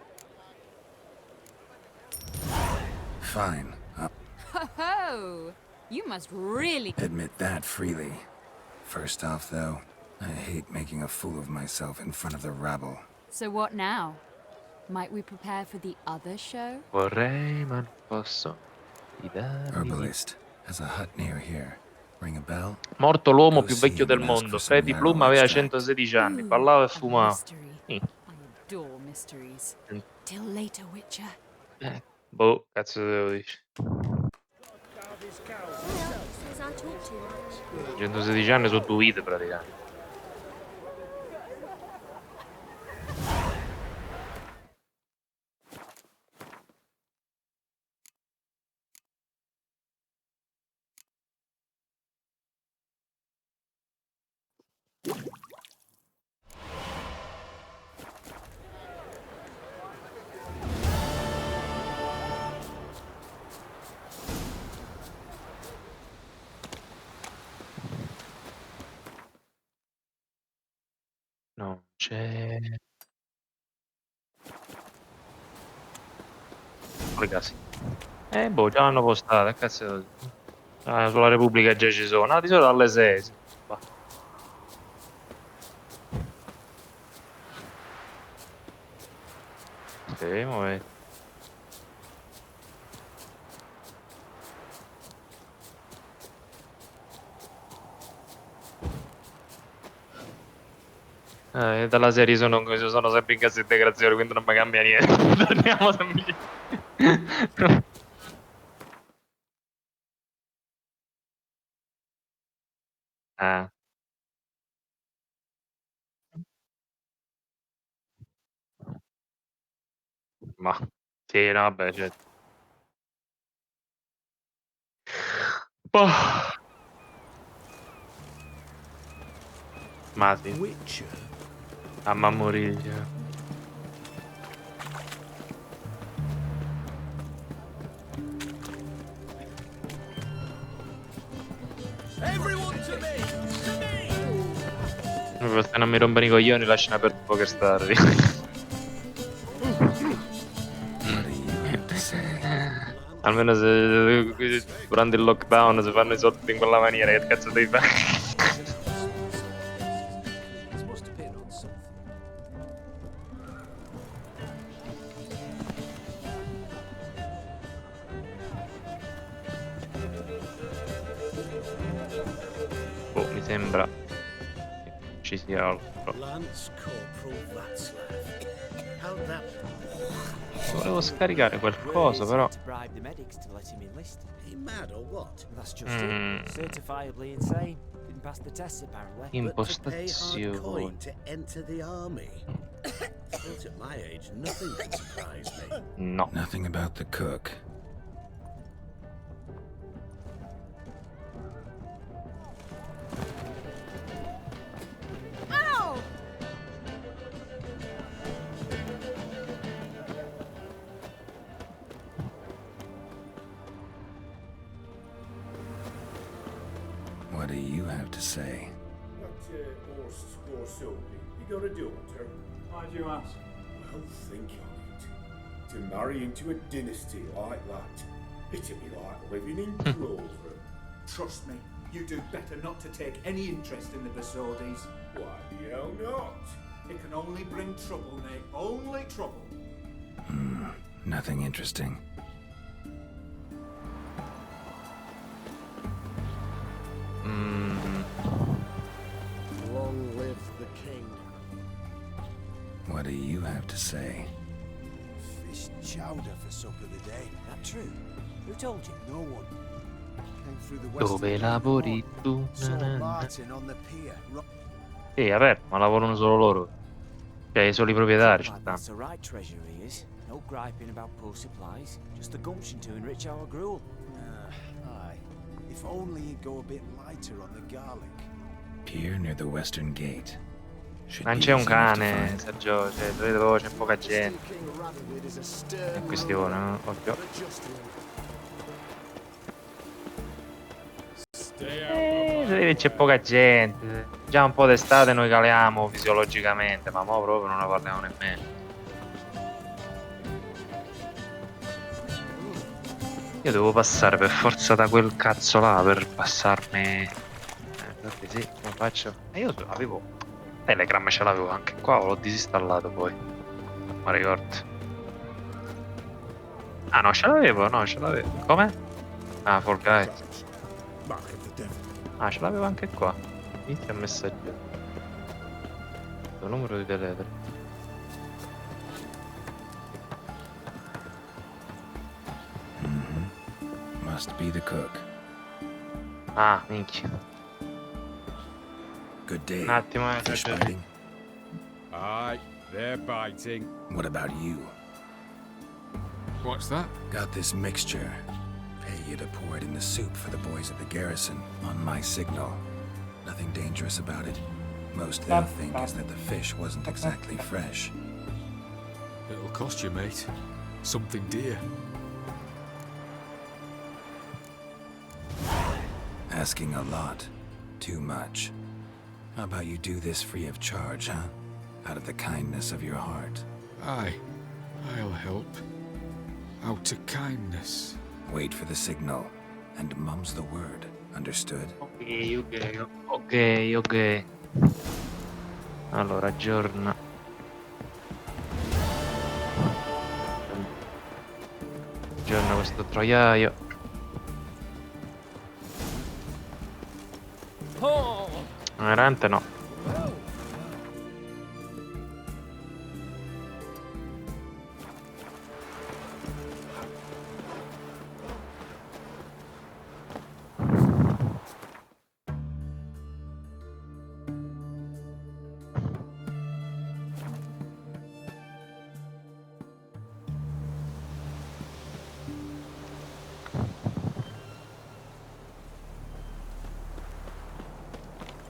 [SPEAKER 2] Fine.
[SPEAKER 12] Ho ho! You must really...
[SPEAKER 2] Admit that freely. First off, though, I hate making a fool of myself in front of the rabble.
[SPEAKER 12] So what now? Might we prepare for the other show?
[SPEAKER 8] Vorrei, ma non posso.
[SPEAKER 2] Herbalist has a hut near here. Ring a bell?
[SPEAKER 8] Morto l'uomo più vecchio del mondo. Freddy Bloom aveva 116 anni. Ballava e fumava.
[SPEAKER 12] I adore mysteries. Till later, Witcher.
[SPEAKER 8] Boh, cazzo devo dire. 116 anni sono 2 vite praticamente. Non c'è. Repubblica sì. Boh, già l'hanno postata, cazzo. Sulla Repubblica già ci sono. Di solito alle 6. Sì. Sì, muovetti. Dalla serie sono sempre in cassa integrazione, quindi non mi cambia niente. Torniamo sempre. Ma sì, no, vabbè, cioè. Boh. Ma sì. A morire. Se non mi rompono i coglioni lasciano aperto un po' che starri. Almeno se durante il lockdown si fanno i soldi in quella maniera, che cazzo devi fare? Oh, mi sembra ci sia altro. Volevo scaricare qualcosa, però. Impostazioni. No.
[SPEAKER 2] Nothing about the cook. What do you have to say?
[SPEAKER 14] You got a daughter? Why do you ask? Well, think on it. To marry into a dynasty like that, it'd be like living in clover.
[SPEAKER 11] Trust me, you do better not to take any interest in the Basodis.
[SPEAKER 14] Why the hell not?
[SPEAKER 11] It can only bring trouble, Nate. Only trouble.
[SPEAKER 2] Nothing interesting.
[SPEAKER 13] Long live the king.
[SPEAKER 2] What do you have to say?
[SPEAKER 13] Fish chowder for supper today. That true? Who told you? No one. Came through the
[SPEAKER 8] Dove lavori tu?
[SPEAKER 13] Saw Martin on the pier.
[SPEAKER 8] Sì, aperto, ma lavorano solo loro. Cioè, solo i proprietari ci stanno.
[SPEAKER 15] That's the right treasure he is. No griping about poor supplies. Just the gumption to enrich our gruel.
[SPEAKER 13] Aye. If only he'd go a bit lighter on the garlic.
[SPEAKER 2] Pier near the western gate.
[SPEAKER 8] Non c'è un cane, Sergio, cioè, vedo c'è poca gente. È questione, no? Occhio. C'è poca gente. Già un po' d'estate noi caliamo fisiologicamente, ma mo proprio non ne parliamo nemmeno. Io devo passare per forza da quel cazzo là per passarmi. Infatti sì, come faccio? Io avevo Telegram, ce l'avevo anche qua, l'ho disinstallato poi. Non mi ricordo. Ah no, ce l'avevo, no, ce l'avevo. Come? Ah, Fall Guys. Ah, ce l'avevo anche qua. Inizia a messaggio. Il numero di telefono.
[SPEAKER 2] Must be the cook.
[SPEAKER 8] Ah, minchia.
[SPEAKER 2] Good day.
[SPEAKER 8] Un attimo,
[SPEAKER 2] Fish biting?
[SPEAKER 16] Aye, they're biting.
[SPEAKER 2] What about you?
[SPEAKER 16] What's that?
[SPEAKER 2] Got this mixture. Pay you to pour it in the soup for the boys at the garrison on my signal. Nothing dangerous about it. Most they'll think is that the fish wasn't exactly fresh.
[SPEAKER 16] It'll cost you, mate. Something dear.
[SPEAKER 2] Asking a lot. Too much. How about you do this free of charge, huh? Out of the kindness of your heart.
[SPEAKER 16] Aye, I'll help.
[SPEAKER 2] Out to kindness. Wait for the signal, and mum's the word. Understood?
[SPEAKER 8] Ok. Allora, aggiorna questo troiaio. Veramente no.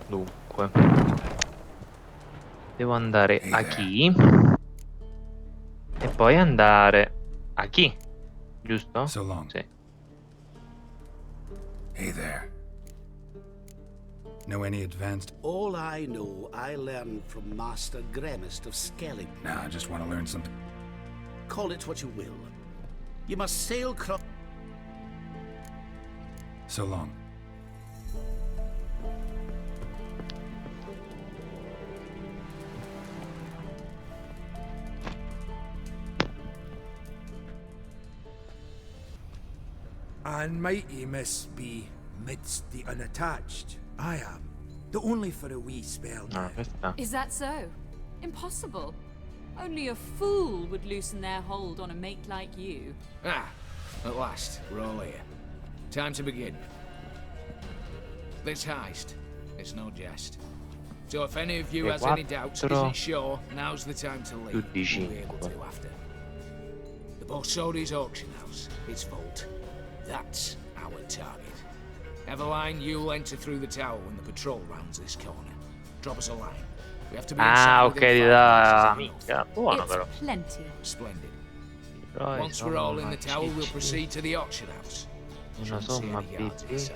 [SPEAKER 8] Dunque, devo andare a chi e poi andare a chi, giusto?
[SPEAKER 2] So long.
[SPEAKER 8] Sì.
[SPEAKER 2] Hey there. Know any advanced?
[SPEAKER 17] All I know, I learned from Master Gremist of Skellig.
[SPEAKER 2] Nah, I just want to learn something.
[SPEAKER 17] Call it what you will. You must sail across.
[SPEAKER 2] So long.
[SPEAKER 11] And mighty must be midst the unattached. I am, though only for a wee spell now.
[SPEAKER 12] Is that so? Impossible. Only a fool would loosen their hold on a mate like you.
[SPEAKER 9] Ah, at last, we're all here. Time to begin. This heist, it's no jest. So if any of you has any doubts, isn't sure, now's the time to leave. We'll be able to after. The Borsodi's auction house, its vault. That's our target. Eveline, you'll enter through the tower when the patrol rounds this corner. Drop us a line. We have to be inside
[SPEAKER 8] ok, da minchia. Buono però.
[SPEAKER 12] Plenty.
[SPEAKER 9] Splendid. Once we're all in the tower, we'll proceed to the auction house.
[SPEAKER 8] Una somma PT.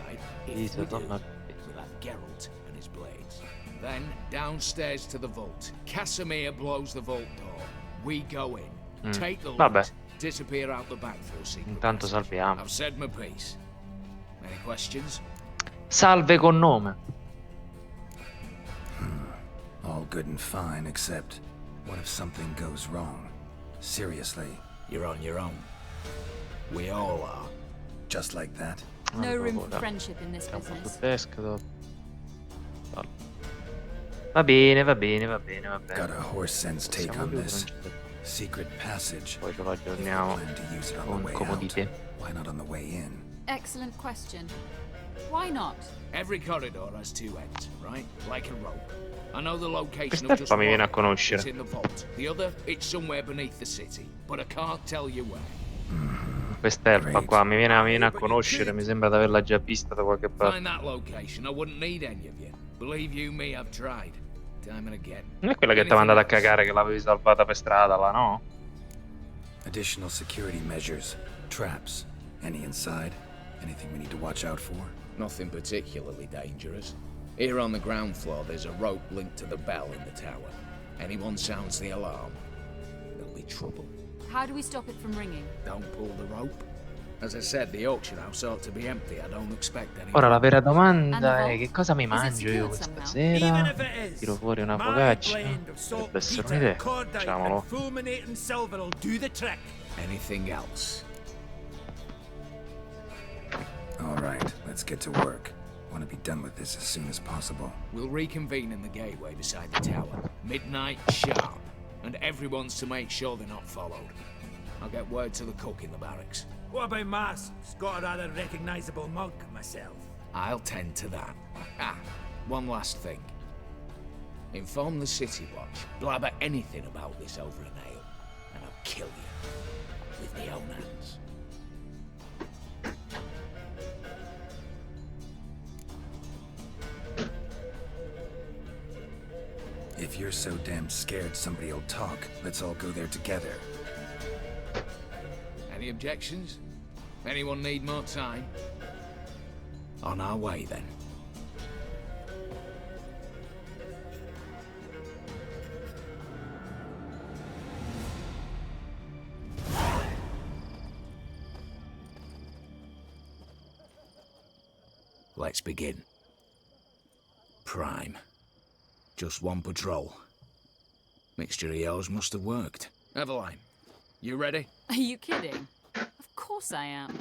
[SPEAKER 9] Geralt and his blades. Then downstairs to the vault. Casimir blows the vault door. We go in. Take the loot. Disappear out the back through a secret.
[SPEAKER 8] Intanto salviamo.
[SPEAKER 9] I've said my piece. Any questions?
[SPEAKER 8] Salve con nome.
[SPEAKER 2] All good and fine, except what if something goes wrong? Seriously.
[SPEAKER 9] You're on your own. We all are.
[SPEAKER 2] Just like that?
[SPEAKER 12] No room for friendship in this business.
[SPEAKER 8] Va bene.
[SPEAKER 2] Got a horse sense take on this. Secret passage.
[SPEAKER 8] Poi ce lo aggiorniamo con comodità.
[SPEAKER 2] Why not on the way in?
[SPEAKER 12] Excellent question. Why not?
[SPEAKER 9] Every corridor has two ends, right? Like a rope. I know the location of
[SPEAKER 8] Questa
[SPEAKER 9] just
[SPEAKER 8] mi viene a
[SPEAKER 9] one.
[SPEAKER 8] conoscere.
[SPEAKER 9] It's in the vault. The other, it's somewhere beneath the city, but I can't tell you where.
[SPEAKER 8] Quest'elfa qua mi viene a conoscere, mi sembra di averla già vista da qualche parte.
[SPEAKER 9] Find that location. I wouldn't need any of you. Believe you me, I've tried. Time and again.
[SPEAKER 8] Non è quella che ti ha mandato a cagare che l'avevi salvata per strada là, no?
[SPEAKER 2] Additional security measures. Traps. Any inside? Anything we need to watch out for?
[SPEAKER 9] Nothing particularly dangerous. Here on the ground floor, there's a rope linked to the bell in the tower. Anyone sounds the alarm, there'll be trouble.
[SPEAKER 12] How do we stop it from ringing?
[SPEAKER 9] Don't pull the rope. As I said, the auction house ought to be empty. I don't expect any.
[SPEAKER 8] Ora la vera domanda è che cosa mi mangio io questa sera? Tiro fuori una focaccia. Potrebbe essere un'idea. Facciamolo.
[SPEAKER 9] Anything else?
[SPEAKER 2] All right, let's get to work. Want to be done with this as soon as possible.
[SPEAKER 9] We'll reconvene in the gateway beside the tower. Midnight sharp. And everyone's to make sure they're not followed. I'll get word to the cook in the barracks.
[SPEAKER 11] What about masks? Got a rather recognizable mug myself.
[SPEAKER 9] I'll tend to that. Ah, one last thing. Inform the City Watch. Blabber anything about this over an ale, and I'll kill you with my own hands.
[SPEAKER 2] If you're so damn scared somebody'll talk, let's all go there together.
[SPEAKER 9] Any objections? Anyone need more time? On our way, then. Let's begin. Prime. Just one patrol. Mixture of yours must have worked. Eveline, you ready?
[SPEAKER 12] Are you kidding? Of course I am.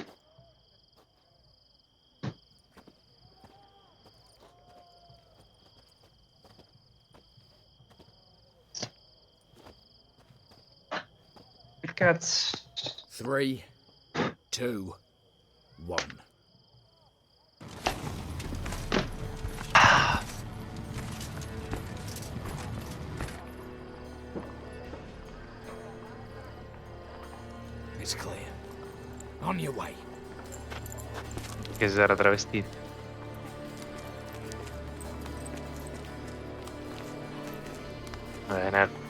[SPEAKER 8] Cazzo.
[SPEAKER 9] 3, 2, 1. It's clear. On your way.
[SPEAKER 8] Che si era travestito. Bene.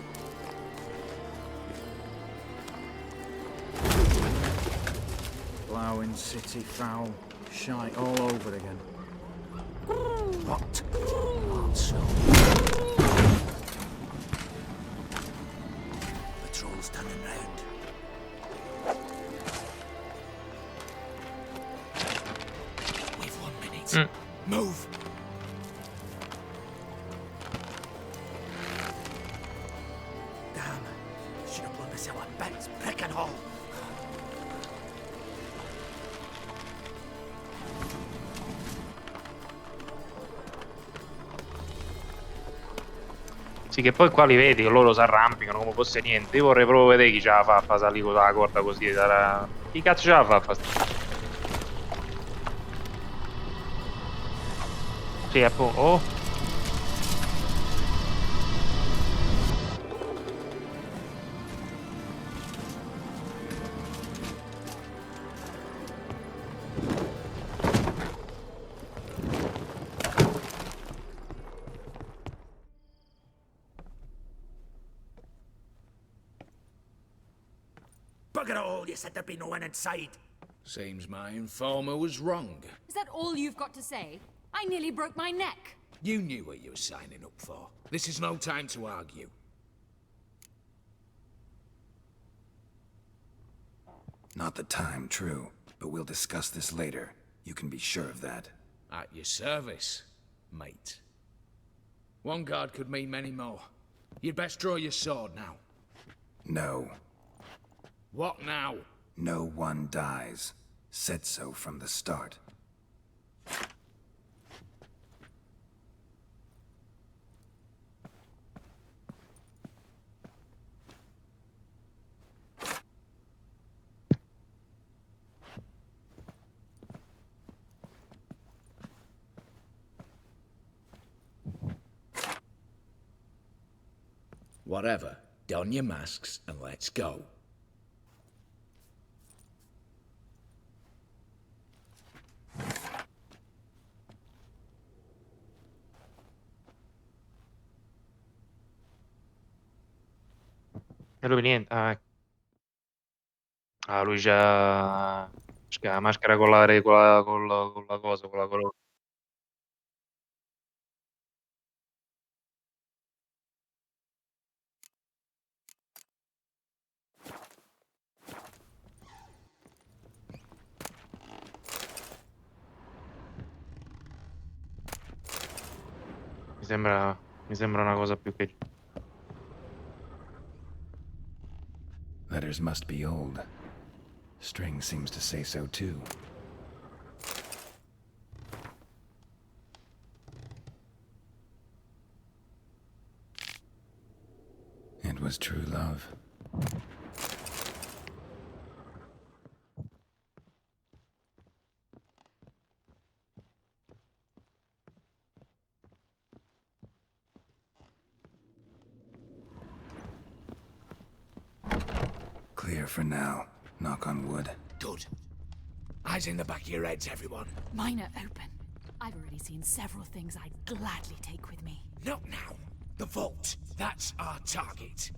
[SPEAKER 7] Blowing city foul. Shite all over again.
[SPEAKER 9] What? Also. Patrol's turning round. We've 1 minute. Move! Damn. Should have blown us out bits, brick and all.
[SPEAKER 8] Sì, che poi qua li vedi che loro si arrampicano come fosse niente. Io vorrei proprio vedere chi ce la fa a salire con la corda così. Chi cazzo ce la fa? Sì, appunto. Oh.
[SPEAKER 11] Bugger all, you said there'd be no one inside.
[SPEAKER 9] Seems my informer was wrong.
[SPEAKER 12] Is that all you've got to say? I nearly broke my neck.
[SPEAKER 9] You knew what you were signing up for. This is no time to argue.
[SPEAKER 2] Not the time, true. But we'll discuss this later. You can be sure of that.
[SPEAKER 9] At your service, mate. One guard could mean many more. You'd best draw your sword now.
[SPEAKER 2] No.
[SPEAKER 9] What now?
[SPEAKER 2] No one dies. Said so from the start.
[SPEAKER 9] Whatever. Don your masks and let's go.
[SPEAKER 8] E lui niente. Ah, ecco. Ah, lui c'ha la maschera con la cosa, con la corona. Mi sembra una cosa più che...
[SPEAKER 2] Letters must be old. String seems to say so too. It was true love. Clear for now. Knock on wood.
[SPEAKER 9] Good. Eyes in the back of your heads, everyone.
[SPEAKER 12] Mine are open. I've already seen several things I'd gladly take with me.
[SPEAKER 9] Not now. The vault. That's our target.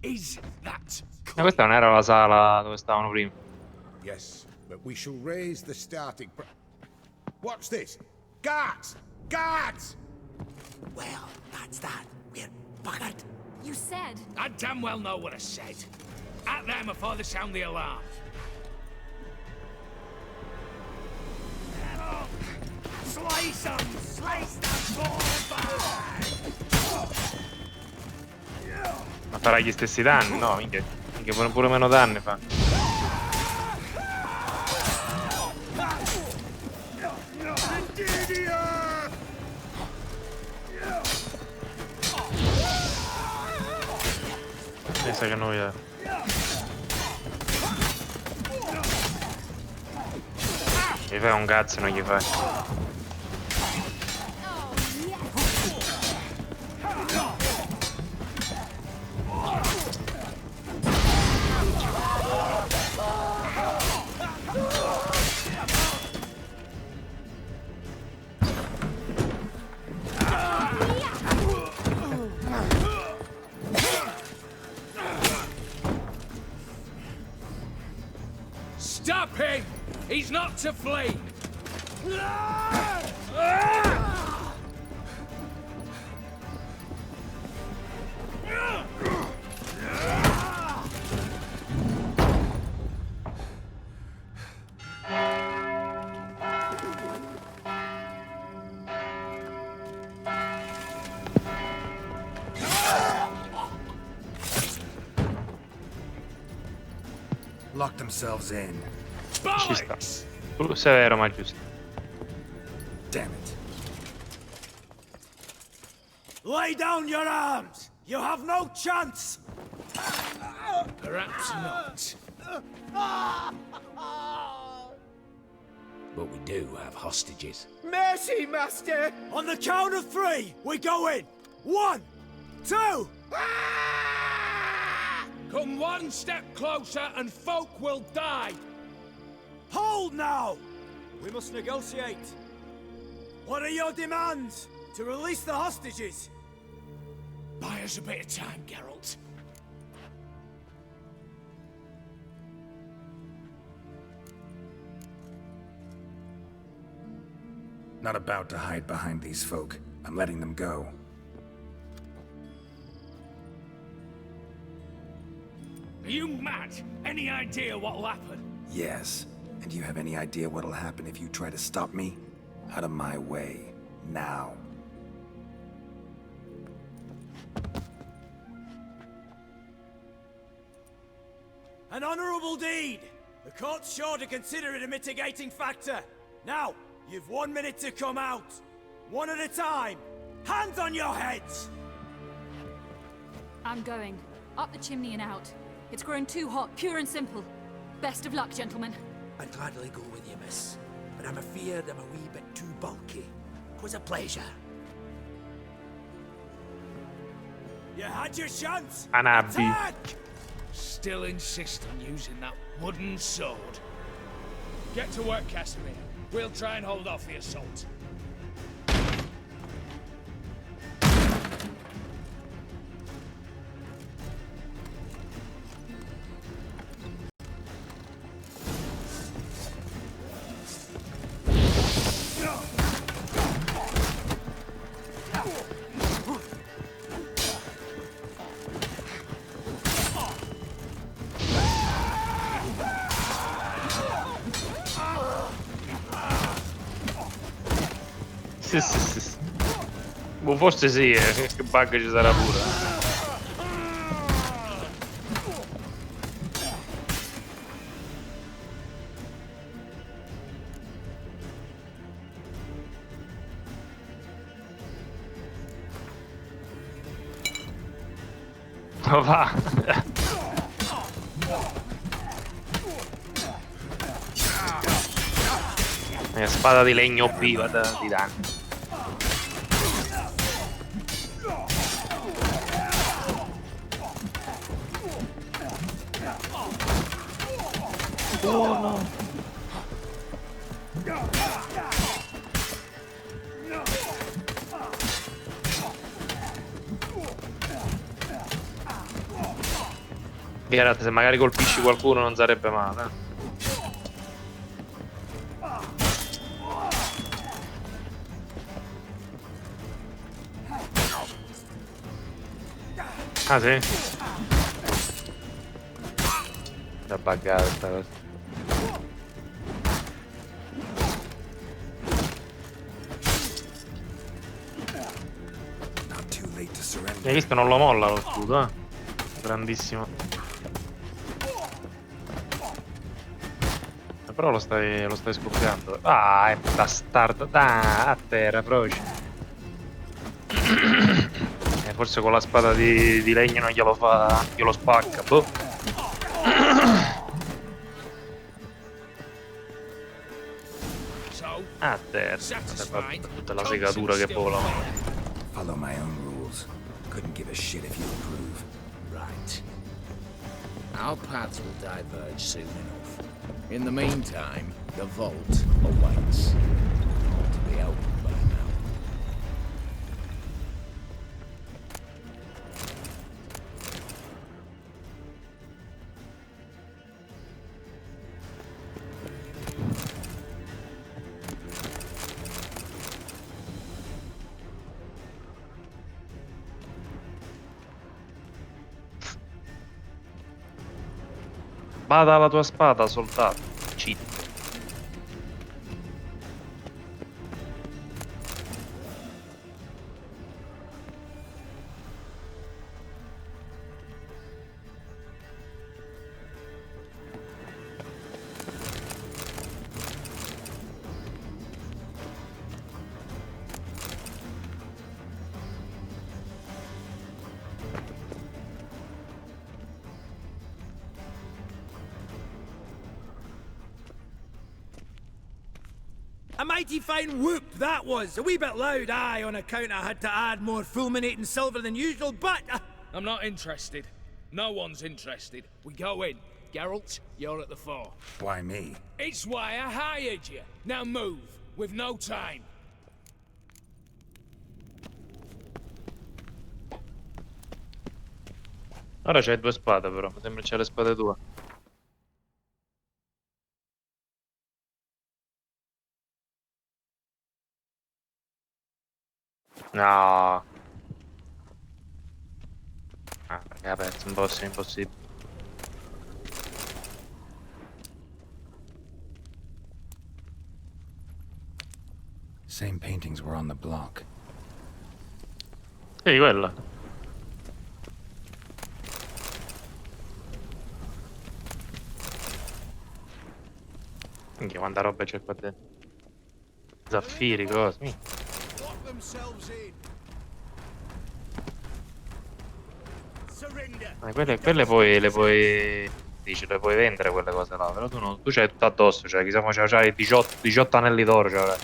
[SPEAKER 9] Is that
[SPEAKER 8] Ma questa non era la sala dove stavano prima.
[SPEAKER 3] Yes, but we shall raise the starting What's this? Guards! Guards!
[SPEAKER 11] Well, that's that. We're buggered.
[SPEAKER 12] You said...
[SPEAKER 9] I damn well know what I said. At them before they sound the alarm.
[SPEAKER 11] Slice them! Slice them
[SPEAKER 8] Ma farà gli stessi danni? No, minchia pure meno danni fa. Mi sa che non è. Gli fai un cazzo, non gli fai.
[SPEAKER 9] Stop him! He's not to flee!
[SPEAKER 2] Lock themselves in.
[SPEAKER 8] Ci sta. Severo ma giusto.
[SPEAKER 2] Damn it.
[SPEAKER 11] Lay down your arms! You have no chance!
[SPEAKER 9] Perhaps not. But we do have hostages.
[SPEAKER 11] Mercy, Master! On the count of 3, we go in! 1, 2...
[SPEAKER 9] Come one step closer and folk will die!
[SPEAKER 11] Hold now! We must negotiate. What are your demands? To release the hostages?
[SPEAKER 9] Buy us a bit of time, Geralt.
[SPEAKER 2] Not about to hide behind these folk. I'm letting them go.
[SPEAKER 9] Are you mad? Any idea what'll happen?
[SPEAKER 2] Yes. And do you have any idea what'll happen if you try to stop me? Out of my way. Now.
[SPEAKER 11] An honorable deed! The court's sure to consider it a mitigating factor. Now, you've 1 minute to come out. One at a time. Hands on your heads!
[SPEAKER 12] I'm going. Up the chimney and out. It's grown too hot, pure and simple. Best of luck, gentlemen.
[SPEAKER 13] I'd gladly go with you, miss. But I'm afeard I'm a wee bit too bulky. 'Twas a pleasure.
[SPEAKER 11] You had your chance!
[SPEAKER 8] Anabbi.
[SPEAKER 11] Attack!
[SPEAKER 9] Still insist on using that wooden sword. Get to work, Casimir. We'll try and hold off the assault.
[SPEAKER 8] Sì. Boh, forse sì, che bug ci sarà pure. Dove va? Spada di legno viva di danni. Oh no. Geralt, se magari colpisci qualcuno non sarebbe male. Ah sì? Da buggata sta cosa. Hai visto? Non lo molla lo scudo, grandissimo. Però lo stai scoppiando. Ah, è bastardo. A terra, proci. Forse con la spada di legno non glielo fa. Glielo spacca, boh. A terra. Tutta la segatura che vola.
[SPEAKER 2] Follow my own rules. Couldn't give a shit if you approve.
[SPEAKER 9] Right. Our paths will diverge soon enough. In the meantime, the vault awaits. To be opened by now.
[SPEAKER 8] Bada alla tua spada, soldato. Cheat.
[SPEAKER 11] A mighty fine whoop that was. A wee bit loud, aye, on account I had to add more fulminating silver than usual, but...
[SPEAKER 9] I'm not interested. No one's interested. We go in. Geralt, you're at the fore.
[SPEAKER 2] Why me?
[SPEAKER 9] It's why I hired you. Now move. We've no time.
[SPEAKER 8] Ora c'hai 2 spade però, mi sembra c'hai le spade tue. No. Ah, vabbè, è impossibile.
[SPEAKER 2] Same paintings were on the block.
[SPEAKER 8] Sì, quella. Minchia, quanta roba c'è qua dentro. Zaffiri, cose. Quelle poi le puoi. Dici, le puoi vendere quelle cose là. Però tu c'hai tutto addosso, cioè chissà come c'hai 18 anelli d'oro, cioè.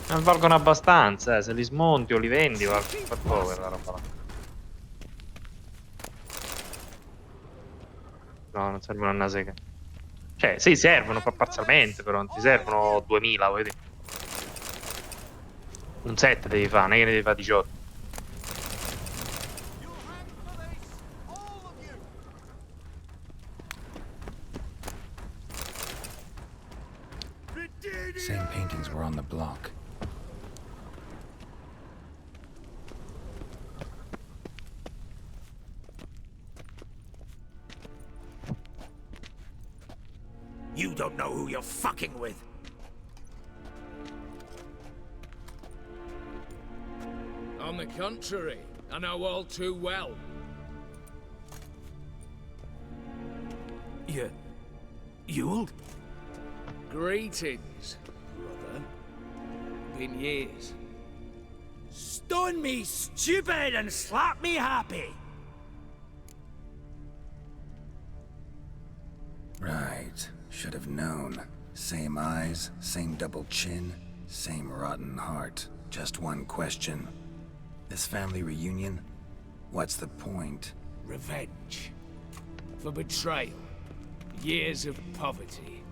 [SPEAKER 8] Non valgono abbastanza, se li smonti o li vendi, fa poco quella roba là. No, non servono a una sega. Cioè, sì, servono parzialmente, però non ti servono 2000, vedi? Un set devi fare, non è che ne devi fare 18.
[SPEAKER 2] Same paintings were on the block.
[SPEAKER 11] You don't know who you're fucking with.
[SPEAKER 9] On the contrary, I know all too well.
[SPEAKER 11] You'll?
[SPEAKER 9] Greetings, brother. Been years.
[SPEAKER 11] Stone me stupid and slap me happy.
[SPEAKER 2] Right. Should have known. Same eyes, same double chin, same rotten heart. Just one question. This family reunion? What's the point?
[SPEAKER 9] Revenge. For betrayal. Years of poverty.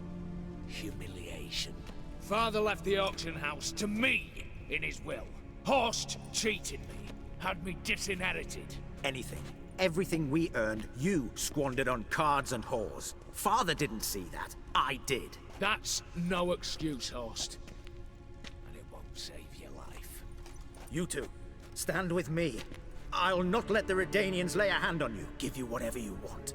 [SPEAKER 9] Humiliation. Father left the auction house to me in his will. Horst cheated me. Had me disinherited.
[SPEAKER 7] Anything. Everything we earned, you squandered on cards and whores. Father didn't see that. I did.
[SPEAKER 9] That's no excuse, Horst. And it won't save your life.
[SPEAKER 7] You two, stand with me. I'll not let the Redanians lay a hand on you. Give you whatever you want.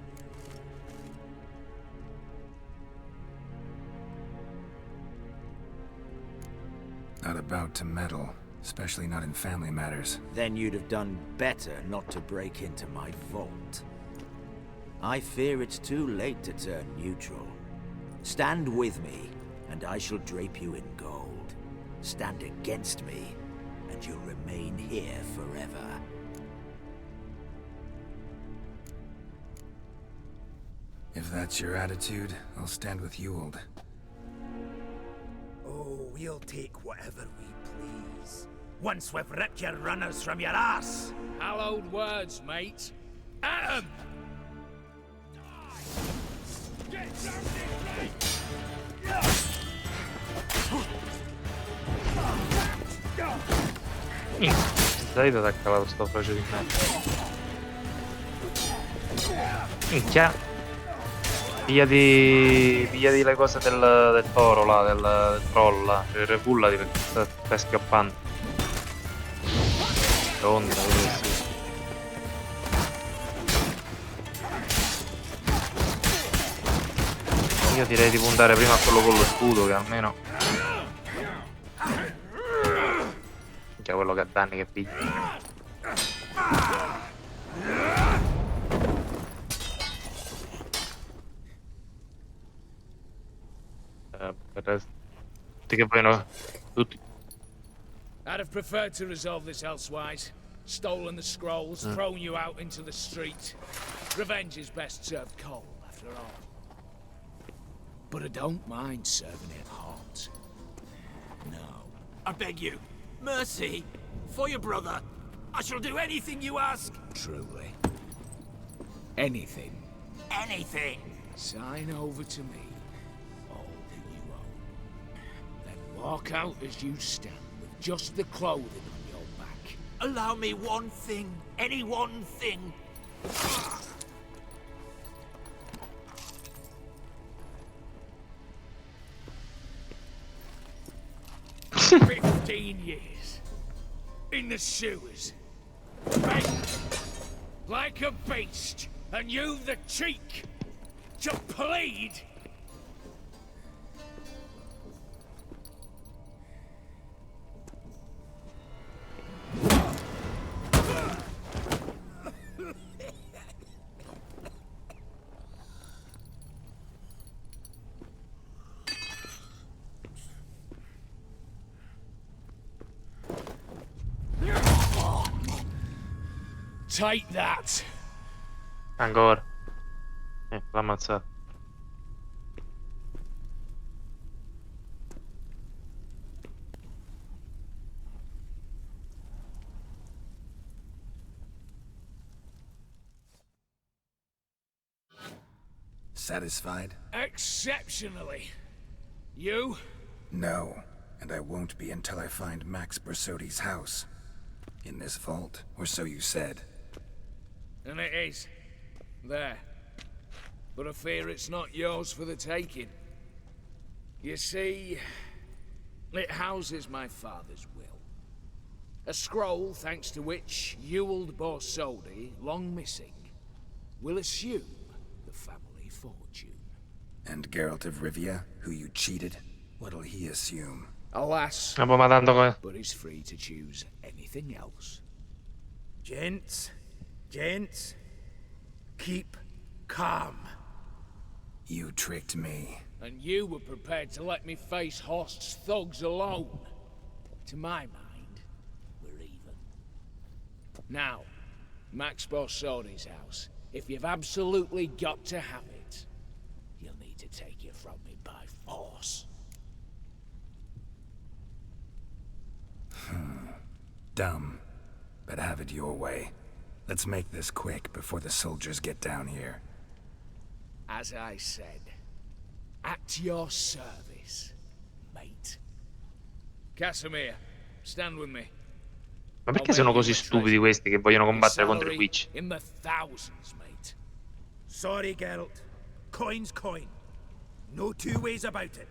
[SPEAKER 2] about to meddle, especially not in family matters.
[SPEAKER 15] Then you'd have done better not to break into my vault. I fear it's too late to turn neutral. Stand with me, and I shall drape you in gold. Stand against me, and you'll remain here forever.
[SPEAKER 2] If that's your attitude, I'll stand with Ewald.
[SPEAKER 11] Oh, we'll take whatever we please. Once we've ripped your runners from your ass.
[SPEAKER 9] Hallowed words, mate. At 'em!
[SPEAKER 8] Dai da attaccare sto procedimento. Minchia. Pigliati le cose del toro là, del troll là. Recullati perché stai scappando. Onda, così. Io direi di puntare prima a quello con lo scudo, che almeno c'è quello che ha danni che piglia. Per il resto tutti che vogliono tutti.
[SPEAKER 9] I'd have preferred to resolve this elsewise. Stolen the scrolls, thrown you out into the street. Revenge is best served cold, after all. But I don't mind serving it hot. No.
[SPEAKER 11] I beg you, mercy, for your brother. I shall do anything you ask.
[SPEAKER 9] Truly. Anything.
[SPEAKER 11] Anything.
[SPEAKER 9] Sign over to me all that you own. Then walk out as you stand with just the clothing on your back.
[SPEAKER 11] Allow me one thing, any one thing.
[SPEAKER 9] 15 years. In the sewers. Begged. Like a beast. And you've the cheek to plead. Take that.
[SPEAKER 8] Ancora. L'ha ammazzato.
[SPEAKER 2] Satisfied?
[SPEAKER 9] Exceptionally. You?
[SPEAKER 2] No, and I won't be until I find Max Bersodi's house. In this vault, or so you said.
[SPEAKER 9] And it is. There. But I fear it's not yours for the taking. You see, it houses my father's will. A scroll thanks to which Ewald Borsodi, long missing, will assume the family fortune.
[SPEAKER 2] And Geralt of Rivia, who you cheated, what'll he assume?
[SPEAKER 9] Alas,
[SPEAKER 8] Ma
[SPEAKER 9] but he's free to choose anything else.
[SPEAKER 11] Gents, keep calm.
[SPEAKER 2] You tricked me.
[SPEAKER 9] And you were prepared to let me face Horst's thugs alone. To my mind, we're even. Now, Max Borsodi's house. If you've absolutely got to have it, you'll need to take it from me by force.
[SPEAKER 2] Dumb. But have it your way. Let's make this quick before the soldiers get down here.
[SPEAKER 9] As I said, at your service, mate. Casimir, stand with me.
[SPEAKER 8] Ma perché sono così stupidi questi che vogliono combattere contro i Witch?
[SPEAKER 9] In the thousands, mate.
[SPEAKER 11] Sorry, Geralt. Coin's coin. No two ways about it.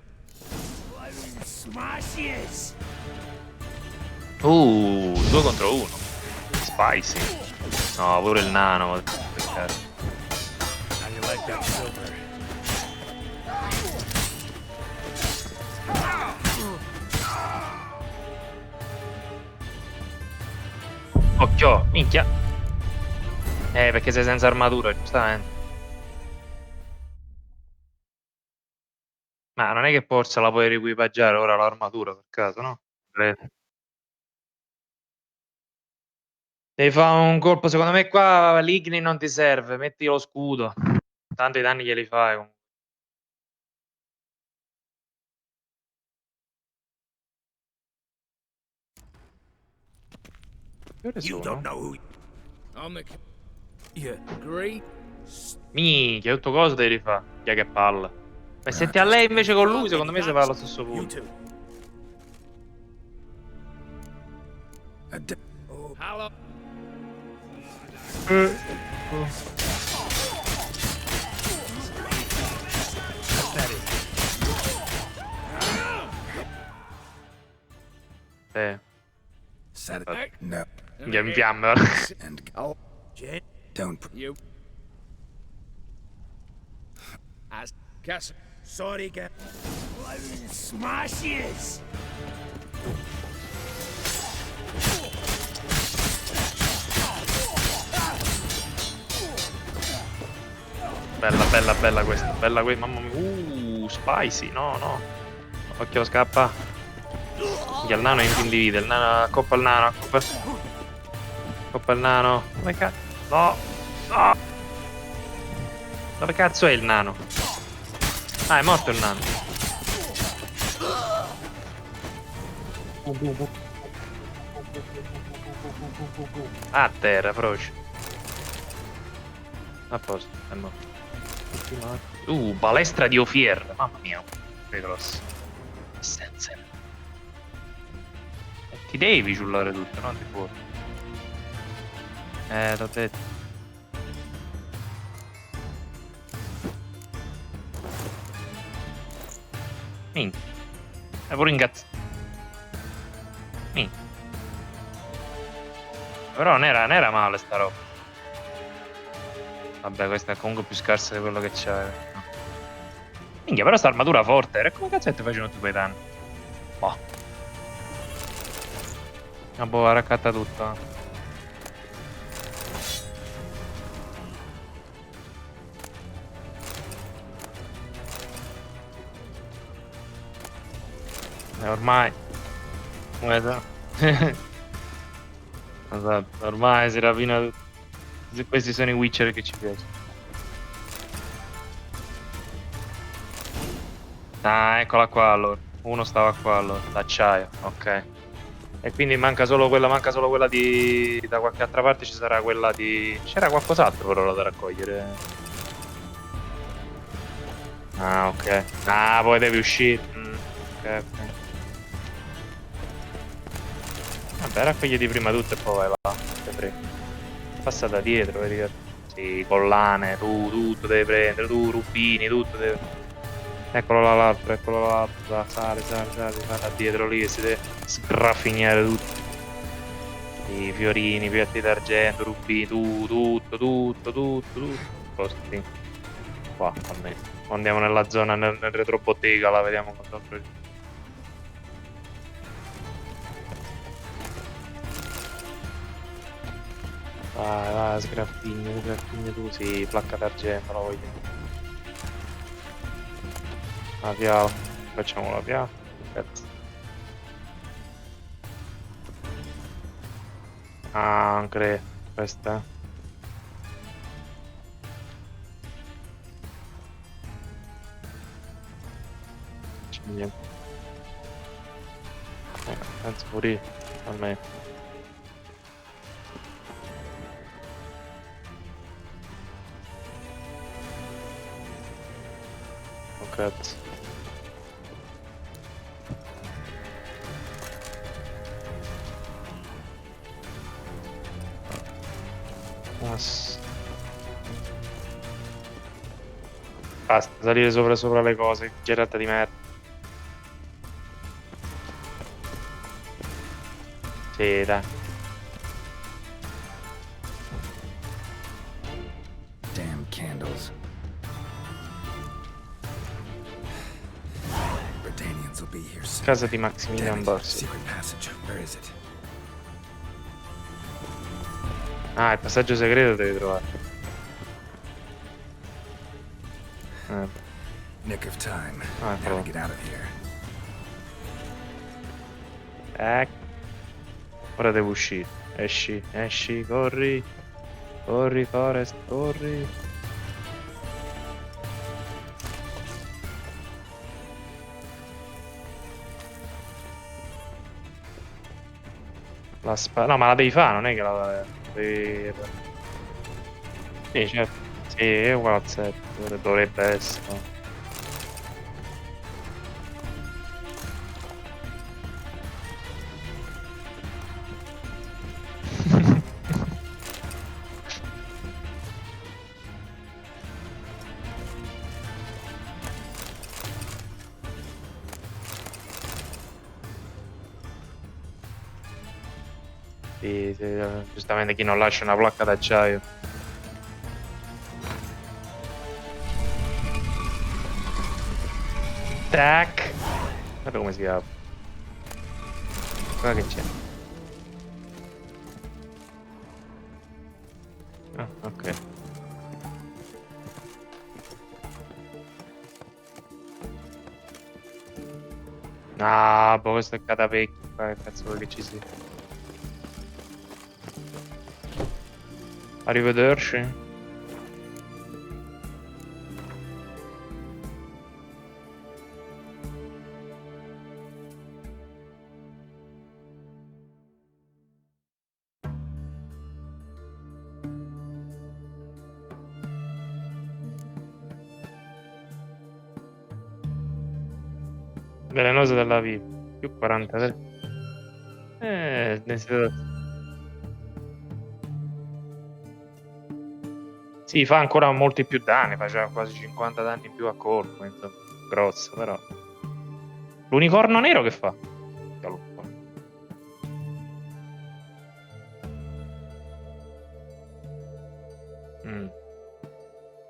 [SPEAKER 11] Smash yes.
[SPEAKER 8] 2 contro 1. Spicy. No, pure il nano. Peccato.
[SPEAKER 11] How you like that silver?
[SPEAKER 8] Occhio, minchia. Perché sei senza armatura, giustamente. Ma non è che forse la puoi riequipaggiare ora l'armatura, per caso, no? Devi fare un colpo, secondo me qua l'Igni non ti serve, metti lo scudo. Tanto i danni glieli fai comunque. Che ore sono? Minchia, tutto cosa devi rifare? Chi è che palla? E se ti allei invece con lui, secondo me si va allo stesso punto.
[SPEAKER 3] No.
[SPEAKER 8] Andiamo in fiamme.
[SPEAKER 3] Don't.
[SPEAKER 9] You. As Cass.
[SPEAKER 11] Sorry, guy. Smashes!
[SPEAKER 8] Bella questa, bella questa, mamma mia. Spicy, no. Occhio, scappa. Il nano individe, il nano accoppa il nano, accoppa il nano. Come cazzo? No! Dove cazzo è il nano? Ah, è morto il nano. A terra, froce. A posto, è morto. Balestra di Ofier. Mamma mia, che grosso. Senza. Ti devi ciullare tutto, non ti puoi. T'ho detto. Minchia. È pure ingazzato. Minchia. Però non era male sta roba. Vabbè, questa è comunque più scarsa di quello che c'è. Minchia, però sta armatura forte. E come cazzo ti facendo tutti quei danni? Boh. Ah, boh, raccatta tutto. Ormai. Esatto, ormai si ravvina tutto. Questi sono i Witcher che ci piacciono. Ah, eccola qua allora. Uno stava qua allora, l'acciaio, ok. E quindi manca solo quella di... Da qualche altra parte ci sarà quella di... C'era qualcos'altro però da raccogliere. Ah, ok. Ah, poi devi uscire. Ok. Vabbè, raccogliti prima tutto e poi vai là. Passa da dietro, vedi che... Sì, collane, tutto devi prendere, rubini, tutto devi... Eccolo là l'altro, sale, va da dietro lì che si deve sgraffignare tutto. I fiorini, piatti d'argento, rubini, tutto. Posti. Qua, almeno. Andiamo nella zona, nel retrobottega, la vediamo quando... Vai, sgraffigna tu, sì, placca d'argento, la voglio. La piava, facciamo la piava, cazzo. Ah, anche questa. C'è niente. Penso pure a me. Oh cazzo. Basta, salire sopra le cose, girata di merda. Sì, dai.
[SPEAKER 2] Damn candles. Britanians will be here soon.
[SPEAKER 8] Casa di Maximilian Borsi.
[SPEAKER 2] Secret passage. Where is it?
[SPEAKER 8] Ah, il passaggio segreto devi trovare.
[SPEAKER 2] Nick of time.
[SPEAKER 8] Ah,
[SPEAKER 2] Now to get out of here.
[SPEAKER 8] Ora devo uscire. Esci, esci, corri. Corri, Forest, corri. La spada. No, ma la devi fare, non è che la devi. Sì, certo. Sì, è uguale al 7. Dovrebbe essere. Sì, giustamente chi non lascia una placca d'acciaio. Tac! Guarda come si apre. Guarda che c'è. Ah, ok. Ah, boh, questo è catapecchio. Che cazzo vuoi che ci sia? Arrivederci. Velenoso della vita. Più 43. Densità. Sì, fa ancora molti più danni, faceva quasi 50 danni in più a colpo, insomma, grosso, però. L'unicorno nero che fa?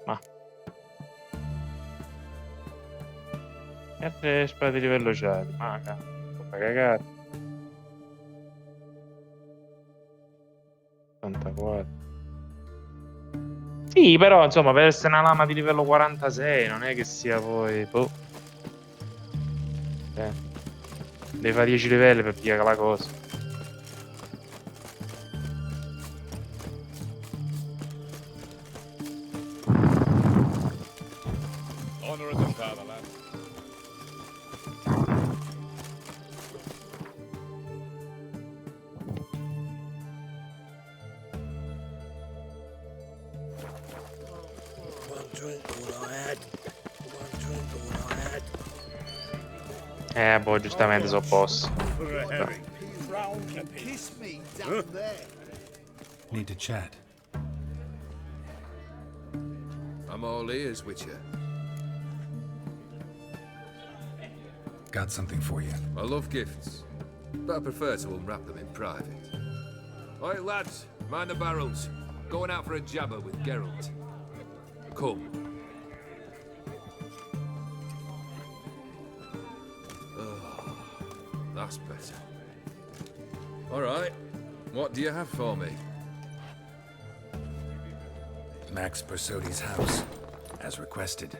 [SPEAKER 8] Ma. E altre spade di livello giallo, ma fa cagare. 84. Sì, però insomma, per essere una lama di livello 46 non è che sia poi. Boh. Devi fare 10 livelli per pigliare la cosa.
[SPEAKER 18] Honor of the fatherland.
[SPEAKER 17] One drink all I had. One drink all I had.
[SPEAKER 8] Boh, giustamente so boss.
[SPEAKER 17] Kiss me down there.
[SPEAKER 2] Need to chat.
[SPEAKER 9] I'm all ears, Witcher.
[SPEAKER 2] Got something for you.
[SPEAKER 18] I love gifts, but I prefer to unwrap them in private. Oi, lads, mind the barrels. Going out for a jabber with Geralt. Come. Oh, that's better. All right, what do you have for me?
[SPEAKER 2] Max Bersodi's house, as requested.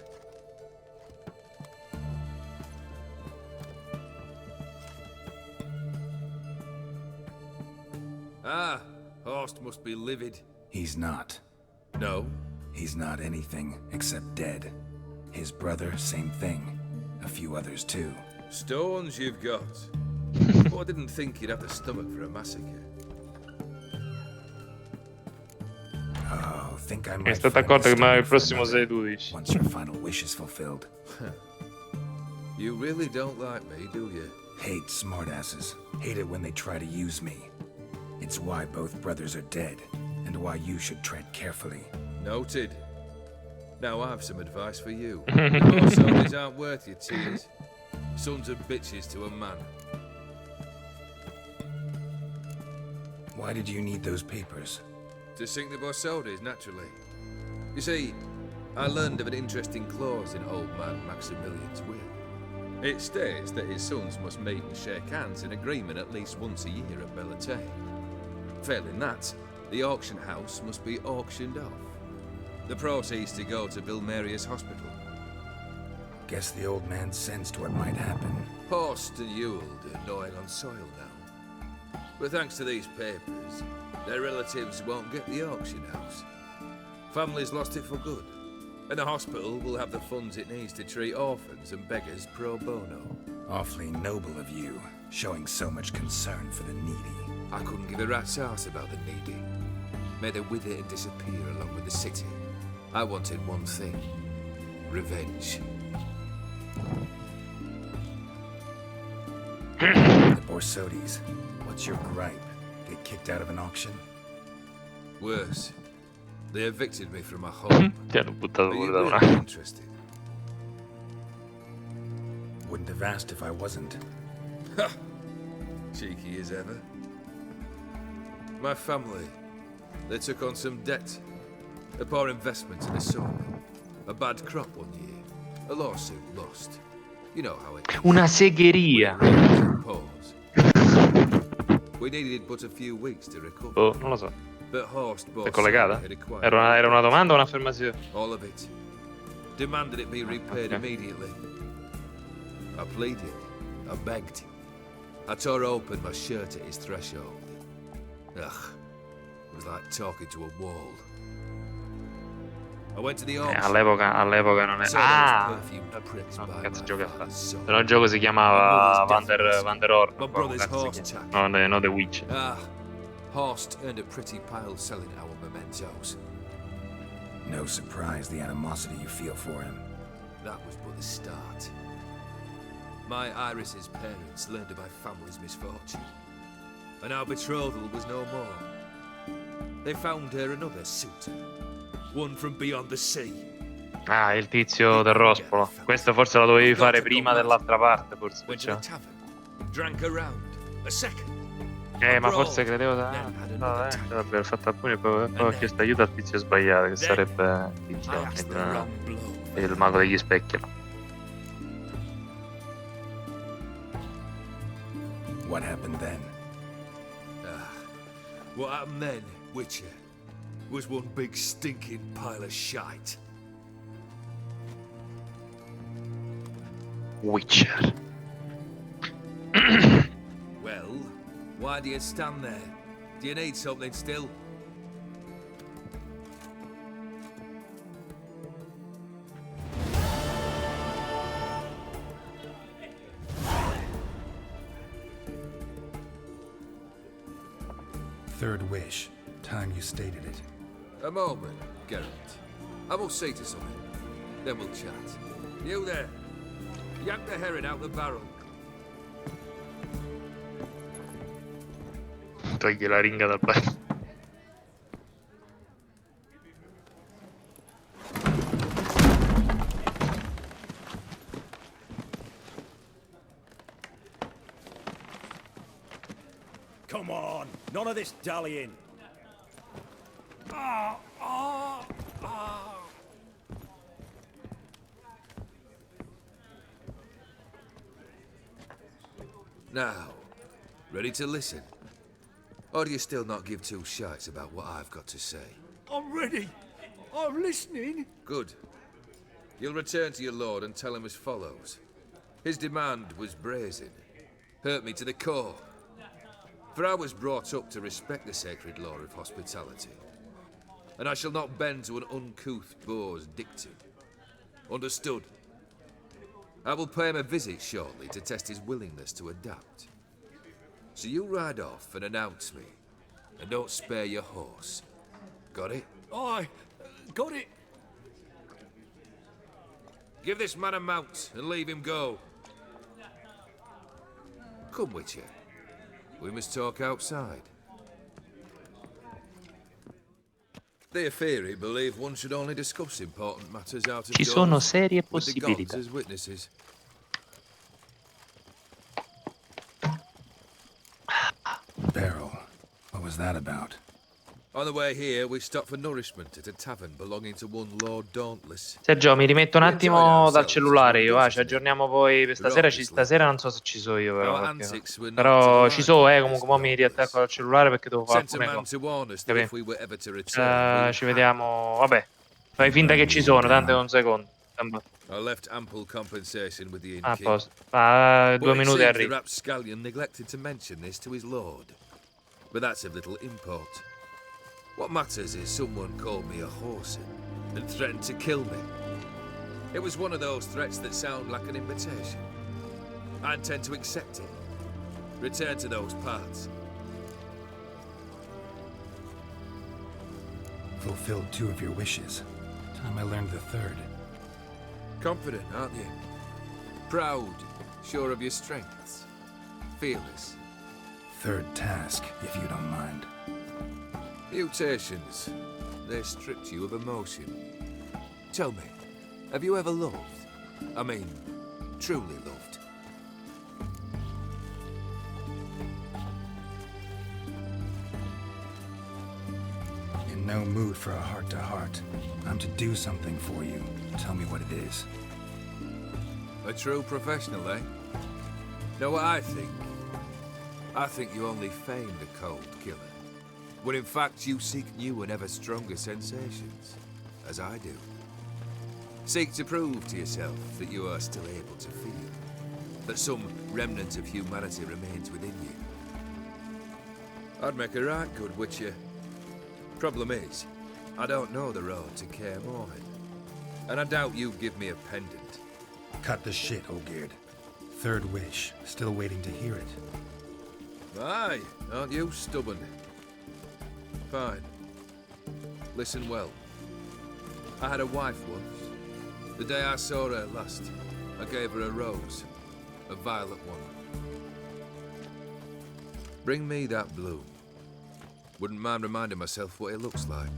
[SPEAKER 18] Ah, Horst must be livid.
[SPEAKER 2] He's not.
[SPEAKER 18] No?
[SPEAKER 2] He's not anything except dead. His brother, same thing. A few others too.
[SPEAKER 18] Stones you've got. But I didn't think you'd have the stomach for a massacre.
[SPEAKER 2] Oh, think I
[SPEAKER 8] È
[SPEAKER 2] might
[SPEAKER 8] stato
[SPEAKER 2] find
[SPEAKER 8] accorto
[SPEAKER 2] the
[SPEAKER 8] che magari il
[SPEAKER 2] stomach for
[SPEAKER 8] prossimo
[SPEAKER 2] another
[SPEAKER 8] 6 tu dici.
[SPEAKER 2] once your final wish is fulfilled.
[SPEAKER 18] You really don't like me, do you?
[SPEAKER 2] Hate smartasses. Hate it when they try to use me. It's why both brothers are dead, and why you should tread carefully.
[SPEAKER 18] Noted. Now I've some advice for you. Your sons aren't worth your tears. Sons are bitches to a man.
[SPEAKER 2] Why did you need those papers?
[SPEAKER 18] To sink the Borsodis, naturally. You see, I learned of an interesting clause in old man Maximilian's will. It states that his sons must meet and shake hands in agreement at least once a year at Bellatane. Failing that, the auction house must be auctioned off. The proceeds to go to Vilmeria's hospital.
[SPEAKER 2] Guess the old man sensed what might happen.
[SPEAKER 18] Horst and Ewald are gnawing on soil now. But thanks to these papers, their relatives won't get the auction house. Family's lost it for good, and the hospital will have the funds it needs to treat orphans and beggars pro bono.
[SPEAKER 2] Awfully noble of you, showing so much concern for the needy.
[SPEAKER 18] I couldn't give a rat's ass about the needy. May they wither and disappear along with the city. I wanted one thing. Revenge.
[SPEAKER 2] The Borsodis, what's your gripe? Get kicked out of an auction?
[SPEAKER 18] Worse. They evicted me from my home.
[SPEAKER 8] Ti hanno buttato
[SPEAKER 18] Are you
[SPEAKER 8] fuori da
[SPEAKER 18] really
[SPEAKER 8] una.
[SPEAKER 18] interested?
[SPEAKER 2] Wouldn't have asked if I wasn't.
[SPEAKER 18] Ha! Cheeky as ever. My family, they took on some debt. A poor investment in a sawmill. A bad crop one year. A lawsuit lost. You know how it is.
[SPEAKER 8] Una segheria.
[SPEAKER 18] Pause. We needed but a few weeks to recover.
[SPEAKER 8] Oh, non lo so.
[SPEAKER 18] But Horst
[SPEAKER 8] È collegata?
[SPEAKER 18] had acquired
[SPEAKER 8] Era una domanda o un'affermazione?
[SPEAKER 18] all of it. Demanded it be repaid immediately. I pleaded. I begged. I tore open my shirt at his threshold. Ugh. It was like talking to a wall. I went to the auction.
[SPEAKER 8] All'epoca non era. Ah! No, cazzo gioca a fare. Se no il gioco si chiamava Van der Orn. No, The Witch.
[SPEAKER 18] Ah, Horst earned a pretty pile selling our mementos.
[SPEAKER 2] No surprise the animosity you feel for him.
[SPEAKER 18] That was but the start. My Iris's parents learned of my family's misfortune, and our betrothal was no more. They found her another suitor, one from beyond the sea.
[SPEAKER 8] Ah, il tizio del rospolo. Questo forse lo dovevi fare prima dell'altra parte, forse.
[SPEAKER 18] Went to the tavern, drank a round, a second.
[SPEAKER 8] Ma forse credevo l'ho fatto alcuni e poi ho chiesto aiuto al tizio sbagliato, che sarebbe il mago degli specchi.
[SPEAKER 2] What happened then?
[SPEAKER 18] What happened then, Witcher, was one big stinking pile of shite.
[SPEAKER 8] Witcher.
[SPEAKER 18] Well, why do you stand there? Do you need something still?
[SPEAKER 2] Third wish. Time you stated it.
[SPEAKER 18] A moment, Geralt. I will see to something. Then we'll chat. You there. Yank the herring out the barrel.
[SPEAKER 8] Togli la ringa dal pezzo.
[SPEAKER 11] Come on, none of this dallying.
[SPEAKER 18] Now, ready to listen? Or do you still not give two shites about what I've got to say?
[SPEAKER 6] I'm ready. I'm listening.
[SPEAKER 18] Good. You'll return to your lord and tell him as follows. His demand was brazen. Hurt me to the core. For I was brought up to respect the sacred law of hospitality. And I shall not bend to an uncouth boor's dictum. Understood? I will pay him a visit shortly to test his willingness to adapt. So you ride off and announce me. And don't spare your horse. Got it?
[SPEAKER 6] Aye, got it.
[SPEAKER 18] Give this man a mount and leave him go. Come, Witcher. We must talk outside. Theopheri believe one should only discuss important matters out of
[SPEAKER 8] Ci
[SPEAKER 18] doors
[SPEAKER 8] sono serie
[SPEAKER 18] with the gods
[SPEAKER 8] possibilità.
[SPEAKER 18] as witnesses.
[SPEAKER 2] Barrel. What was that about?
[SPEAKER 18] On the way here, we stopped for nourishment at a tavern belonging to one Lord Dauntless.
[SPEAKER 8] Sergio, mi rimetto un
[SPEAKER 18] We enjoyed
[SPEAKER 8] attimo dal
[SPEAKER 18] ourselves
[SPEAKER 8] cellulare
[SPEAKER 18] as
[SPEAKER 8] io,
[SPEAKER 18] well
[SPEAKER 8] ci aggiorniamo poi per stasera. Stasera non so se ci so io però,
[SPEAKER 18] Our
[SPEAKER 8] perché...
[SPEAKER 18] antics were not to
[SPEAKER 8] però
[SPEAKER 18] the
[SPEAKER 8] ci so,
[SPEAKER 18] liking of
[SPEAKER 8] comunque
[SPEAKER 18] this
[SPEAKER 8] mo mi riattacco al cellulare perché devo fare
[SPEAKER 18] Sent a
[SPEAKER 8] alcune
[SPEAKER 18] man
[SPEAKER 8] cose.
[SPEAKER 18] to warn us that
[SPEAKER 8] Capì?
[SPEAKER 18] if we were ever to return, we would
[SPEAKER 8] Ci vediamo, vabbè, fai finta che ci sono, tanto è un secondo.
[SPEAKER 18] I left ample compensation with the
[SPEAKER 8] A
[SPEAKER 18] innkeep.
[SPEAKER 8] posto, 2
[SPEAKER 18] But it
[SPEAKER 8] minuti e
[SPEAKER 18] seems the
[SPEAKER 8] arrivo.
[SPEAKER 18] rapscallion neglected to mention this to his lord. But that's of little import. What matters is someone called me a whoreson and threatened to kill me. It was one of those threats that sound like an invitation. I intend to accept it. Return to those parts.
[SPEAKER 2] Fulfilled 2 of your wishes. Time I learned the 3rd.
[SPEAKER 18] Confident, aren't you? Proud, sure of your strengths. Fearless.
[SPEAKER 2] 3rd task, if you don't mind.
[SPEAKER 18] Mutations. They stripped you of emotion. Tell me, have you ever loved? I mean, truly loved?
[SPEAKER 2] In no mood for a heart-to-heart. I'm to do something for you. Tell me what it is.
[SPEAKER 18] A true professional, eh? Know what I think? I think you only feigned a cold killer. When in fact you seek new and ever stronger sensations, as I do. Seek to prove to yourself that you are still able to feel, that some remnant of humanity remains within you. I'd make a right good witcher. Problem is, I don't know the road to Kaer Morhen, and I doubt you'd give me a pendant.
[SPEAKER 2] Cut the shit, Ogeard. 3rd wish. Still waiting to hear it.
[SPEAKER 18] Aye, aren't you stubborn? Fine. Listen well. I had a wife once. The day I saw her last, I gave her a rose. A violet one. Bring me that bloom. Wouldn't mind reminding myself what it looks like.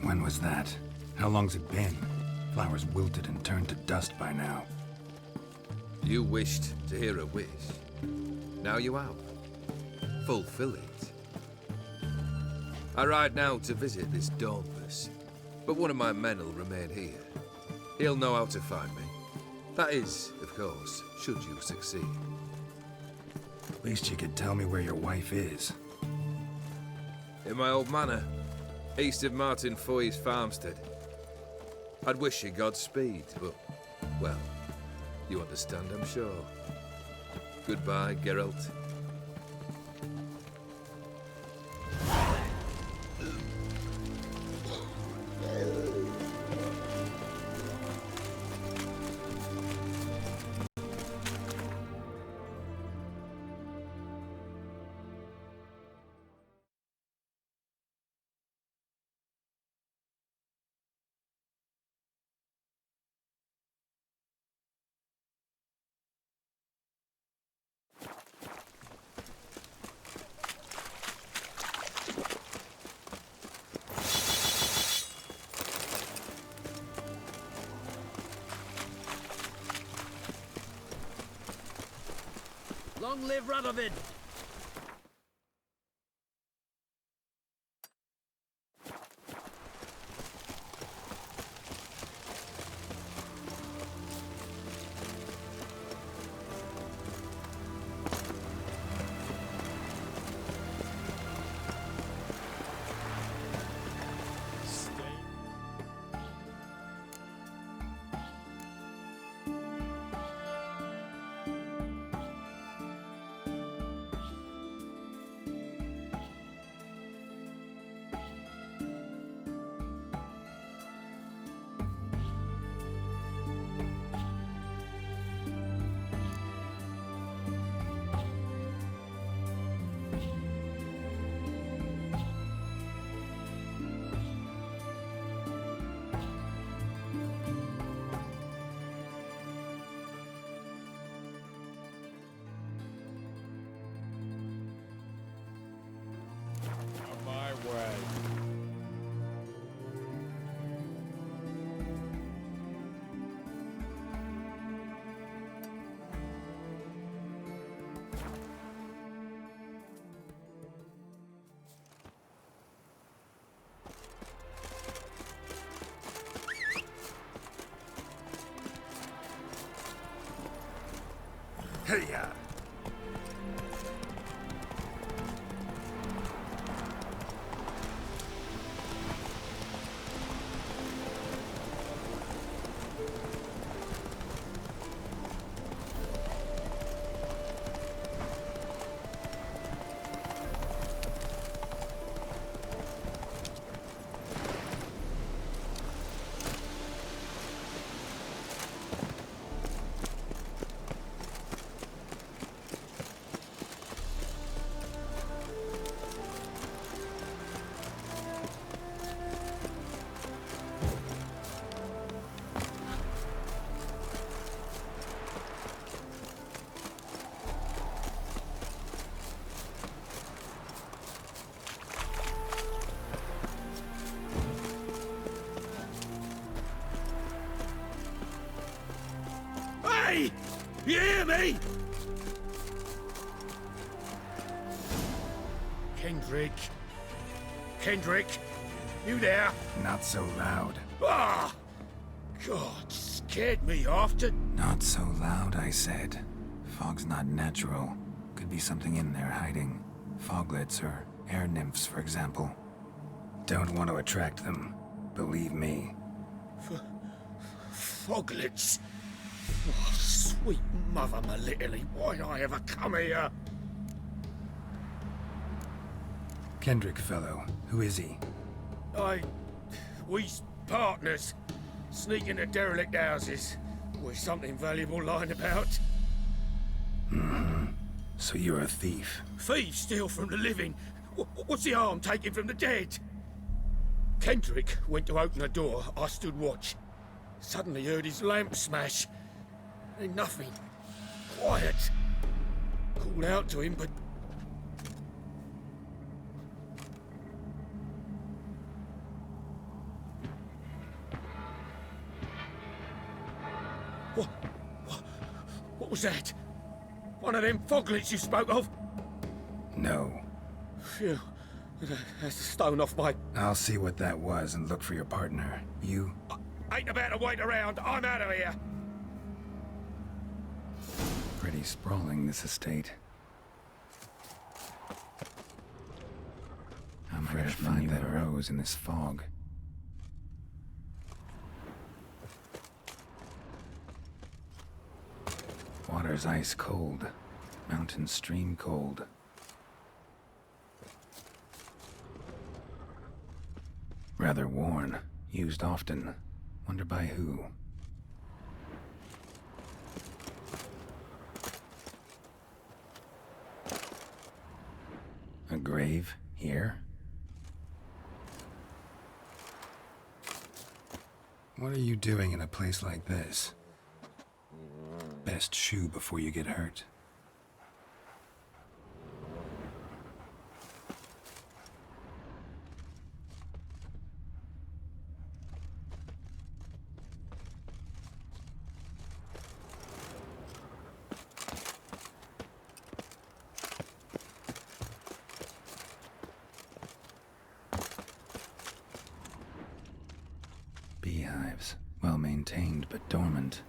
[SPEAKER 2] When was that? How long's it been? Flowers wilted and turned to dust by now.
[SPEAKER 18] You wished to hear a wish. Now you have. Fulfill it. I ride now to visit this Dauntless, but one of my men will remain here. He'll know how to find me. That is, of course, should you succeed.
[SPEAKER 2] At least you could tell me where your wife is.
[SPEAKER 18] In my old manor, east of Martin Foy's farmstead. I'd wish you Godspeed, but, well, you understand, I'm sure. Goodbye, Geralt.
[SPEAKER 11] Long live Radovid!
[SPEAKER 2] Hey-ya!
[SPEAKER 11] Hey! You hear me? Kendrick. Kendrick, you there?
[SPEAKER 2] Not so loud.
[SPEAKER 11] Ah! God, scared me off to...
[SPEAKER 2] Not so loud, I said. Fog's not natural. Could be something in there hiding. Foglets or air nymphs, for example. Don't want to attract them. Believe me.
[SPEAKER 11] Foglets? Oh, sweet mother Melitterly, why'd I ever come here?
[SPEAKER 2] Kendrick fellow. Who is he?
[SPEAKER 11] We's partners. Sneak into derelict houses with something valuable lying about.
[SPEAKER 2] Mm-hmm. So you're a thief?
[SPEAKER 11] Thieves steal from the living. What's the harm taken from the dead? Kendrick went to open the door. I stood watch. Suddenly heard his lamp smash. Then nothing. Quiet. Called out to him, but... What was that? One of them foglets you spoke of?
[SPEAKER 2] No.
[SPEAKER 11] Phew. That's a stone off my...
[SPEAKER 2] I'll see what that was and look for your partner. You?
[SPEAKER 11] Ain't about to wait around. I'm out of here.
[SPEAKER 2] Pretty sprawling, this estate. How am I gonna find that rose in this fog? Water's ice cold. Mountain stream cold. Rather worn. Used often. Wonder by who? A grave here? What are you doing in a place like this? Best shoe before you get hurt. Beehives, well maintained but dormant.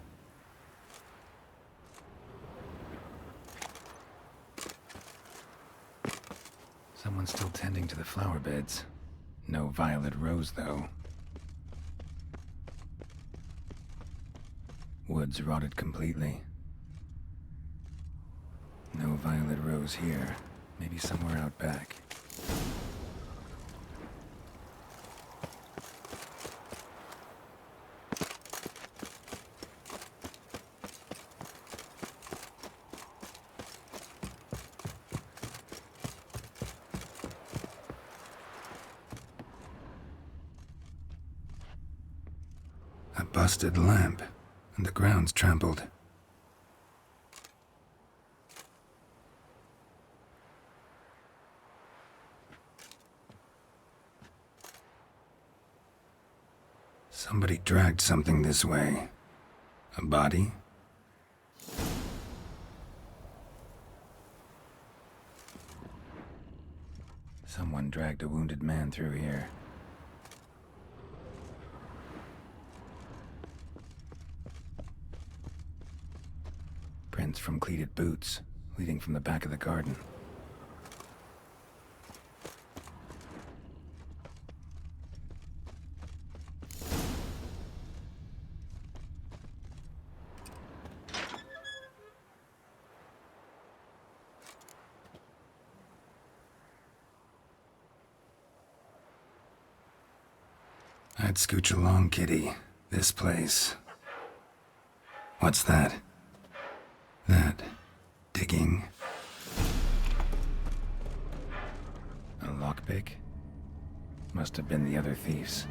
[SPEAKER 2] Someone's still tending to the flower beds. No violet rose, though. Woods rotted completely. No violet rose here. Maybe somewhere out back. A busted lamp, and the ground's trampled. Somebody dragged something this way. A body? Someone dragged a wounded man through here. footprints from cleated boots, leading from the back of the garden. I'd scooch along, kitty. This place. What's that? That... digging? A lockpick? Must have been the other thieves.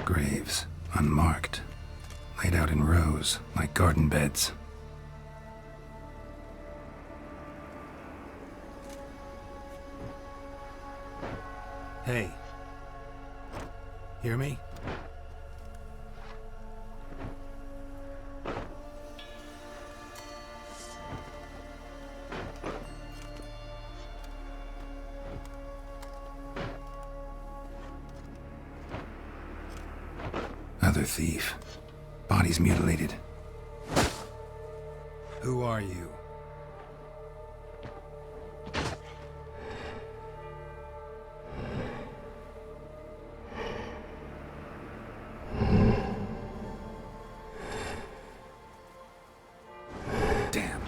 [SPEAKER 2] Graves, unmarked, laid out in rows, like garden beds. Hey. Hear me? Another thief. Bodies mutilated. Who are you? Damn.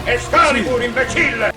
[SPEAKER 14] Excalibur, imbecille!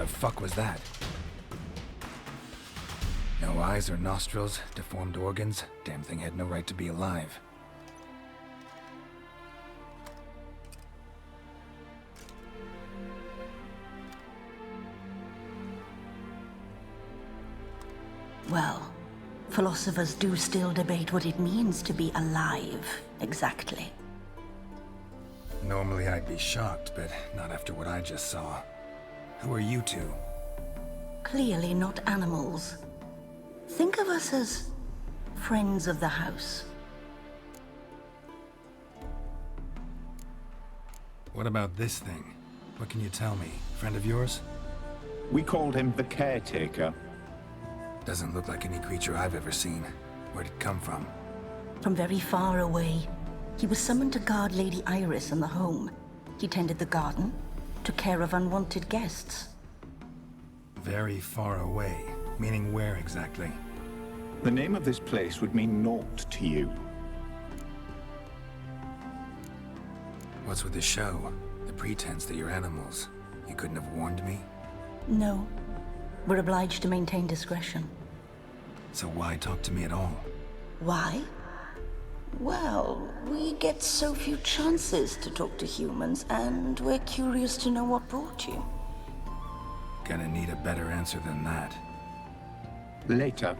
[SPEAKER 2] Fuck was that? No eyes or nostrils, deformed organs. Damn thing had no right to be alive.
[SPEAKER 19] Well, philosophers do still debate what it means to be alive, exactly.
[SPEAKER 2] Normally I'd be shocked, but not after what I just saw. Who are you two?
[SPEAKER 19] Clearly not animals. Think of us as friends of the house.
[SPEAKER 2] What about this thing? What can you tell me? Friend of yours?
[SPEAKER 20] We called him the Caretaker.
[SPEAKER 2] Doesn't look like any creature I've ever seen. Where'd it come from?
[SPEAKER 19] From very far away. He was summoned to guard Lady Iris and the home. He tended the garden, took care of unwanted guests.
[SPEAKER 2] Very far away? Meaning where exactly?
[SPEAKER 20] The name of this place would mean naught to you.
[SPEAKER 2] What's with the show? The pretense that you're animals. You couldn't have warned me?
[SPEAKER 19] No. We're obliged to maintain discretion.
[SPEAKER 2] So why talk to me at all?
[SPEAKER 19] Why? Well, we get so few chances to talk to humans, and we're curious to know what brought you.
[SPEAKER 2] Gonna need a better answer than that.
[SPEAKER 20] Later.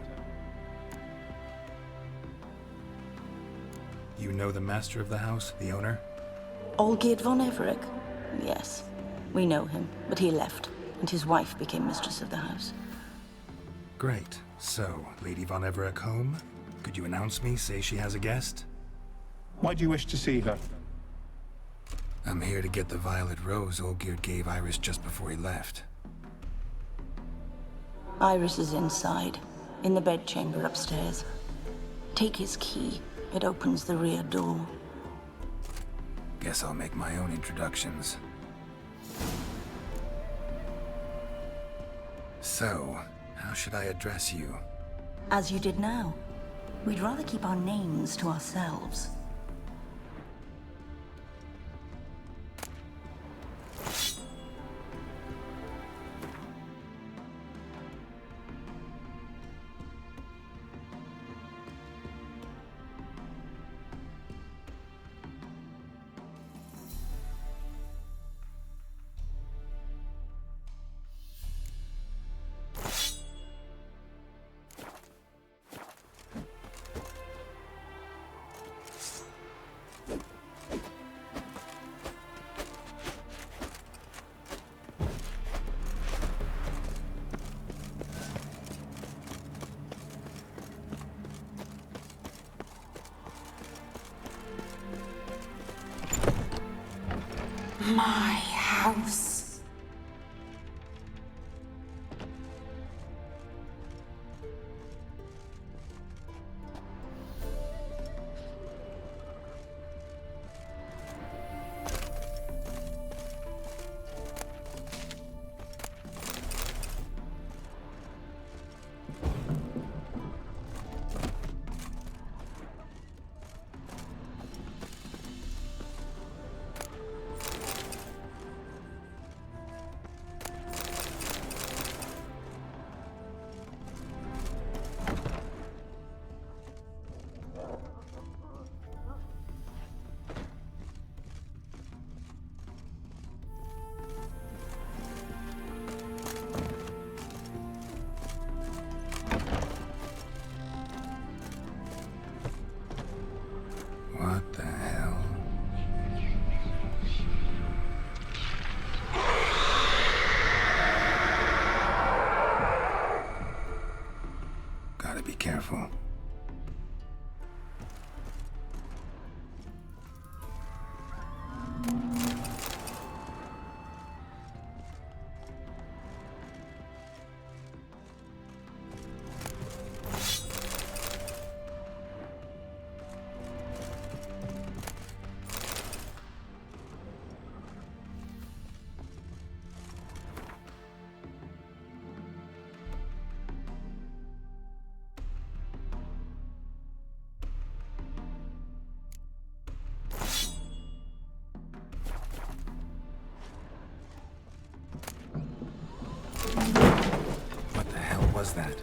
[SPEAKER 2] You know the master of the house, the owner?
[SPEAKER 19] Olgierd von Everec? Yes. We know him, but he left, and his wife became mistress of the house.
[SPEAKER 2] Great. So, Lady von Everec home? Could you announce me, say she has a guest?
[SPEAKER 20] Why do you wish to see her?
[SPEAKER 2] I'm here to get the violet rose Olgierd gave Iris just before he left.
[SPEAKER 19] Iris is inside, in the bedchamber upstairs. Take his key. It opens the rear door.
[SPEAKER 2] Guess I'll make my own introductions. So, How should I address you?
[SPEAKER 19] As you did now. We'd rather keep our names to ourselves. My house.
[SPEAKER 2] What the hell? Gotta be careful. What the hell was that?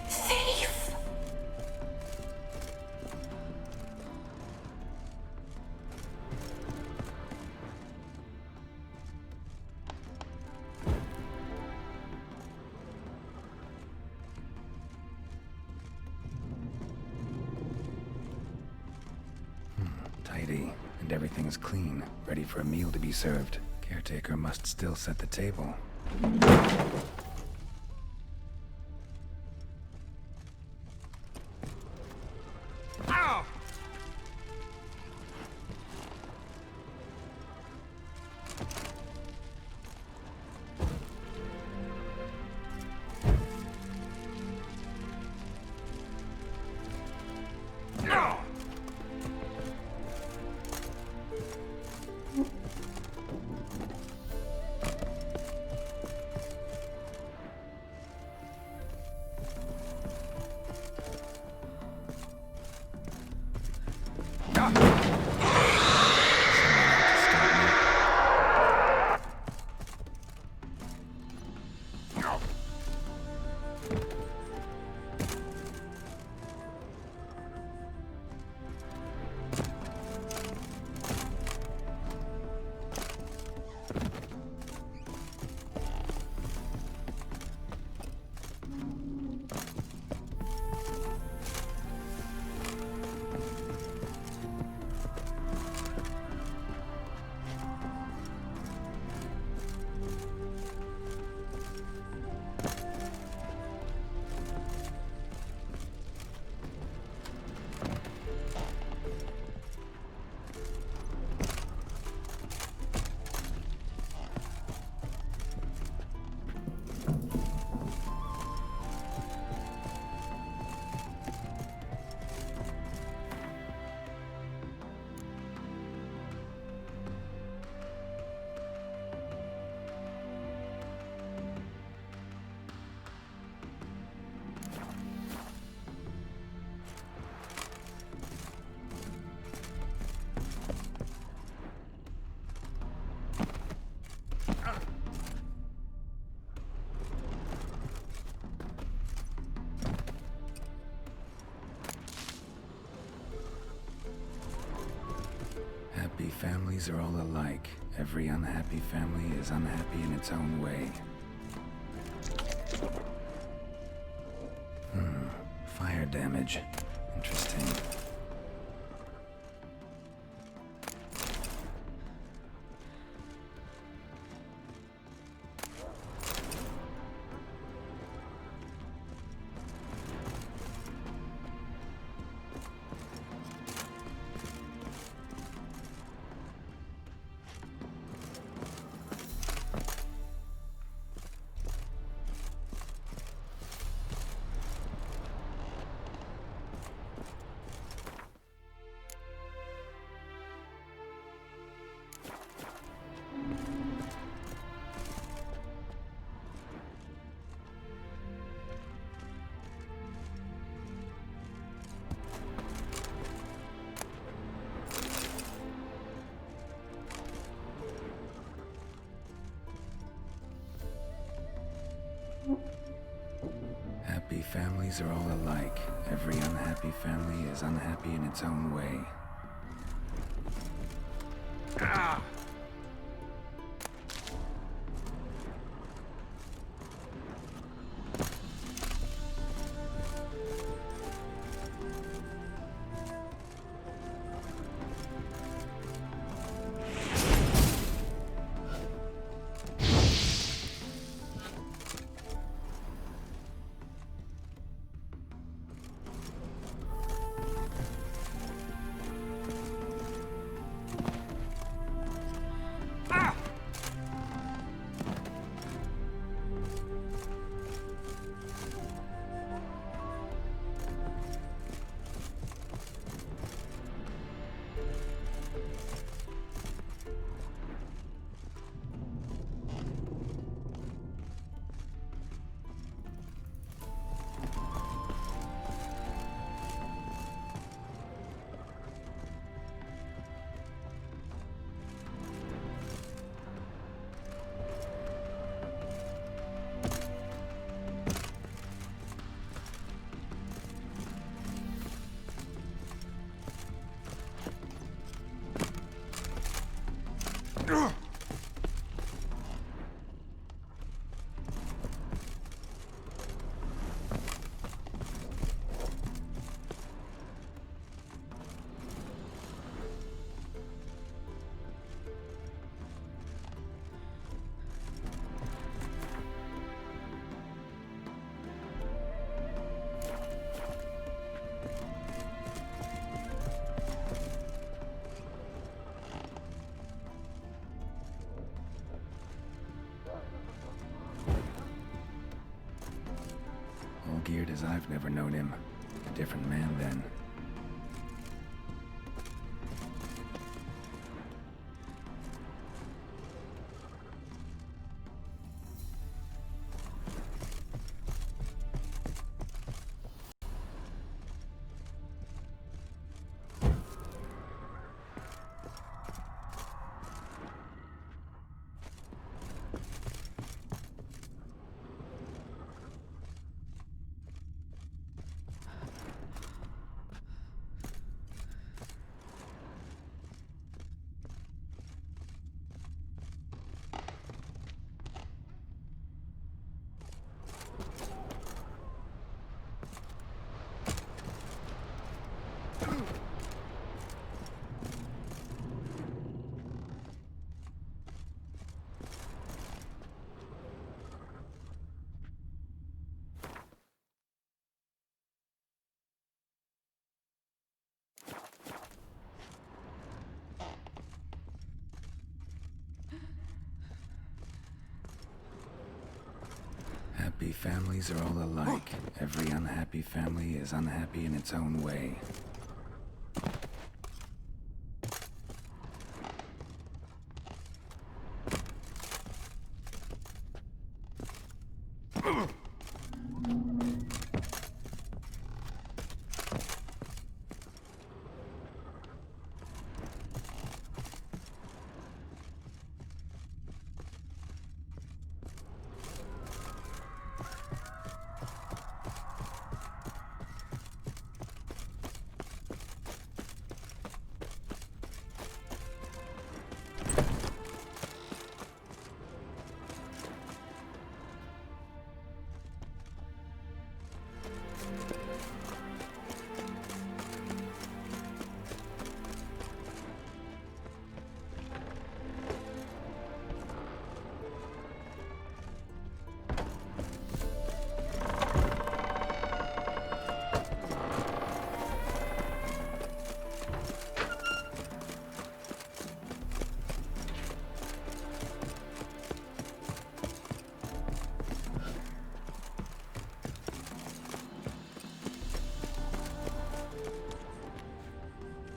[SPEAKER 19] Thief!
[SPEAKER 2] Tidy, and everything's clean, ready for a meal to be served. Caretaker must still set the table.
[SPEAKER 11] Ow!
[SPEAKER 2] families are all alike. Every unhappy family is unhappy in its own way. Fire damage. Interesting. Happy families are all alike. Every unhappy family is unhappy in its own way.
[SPEAKER 11] Ah!
[SPEAKER 2] All geared as I've never known him. A different man then. Happy families are all alike. Every unhappy family is unhappy in its own way.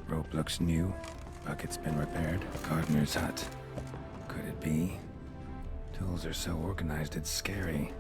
[SPEAKER 2] Rope looks new. Bucket's been repaired. Gardener's hut. Could it be? Tools are so organized it's scary.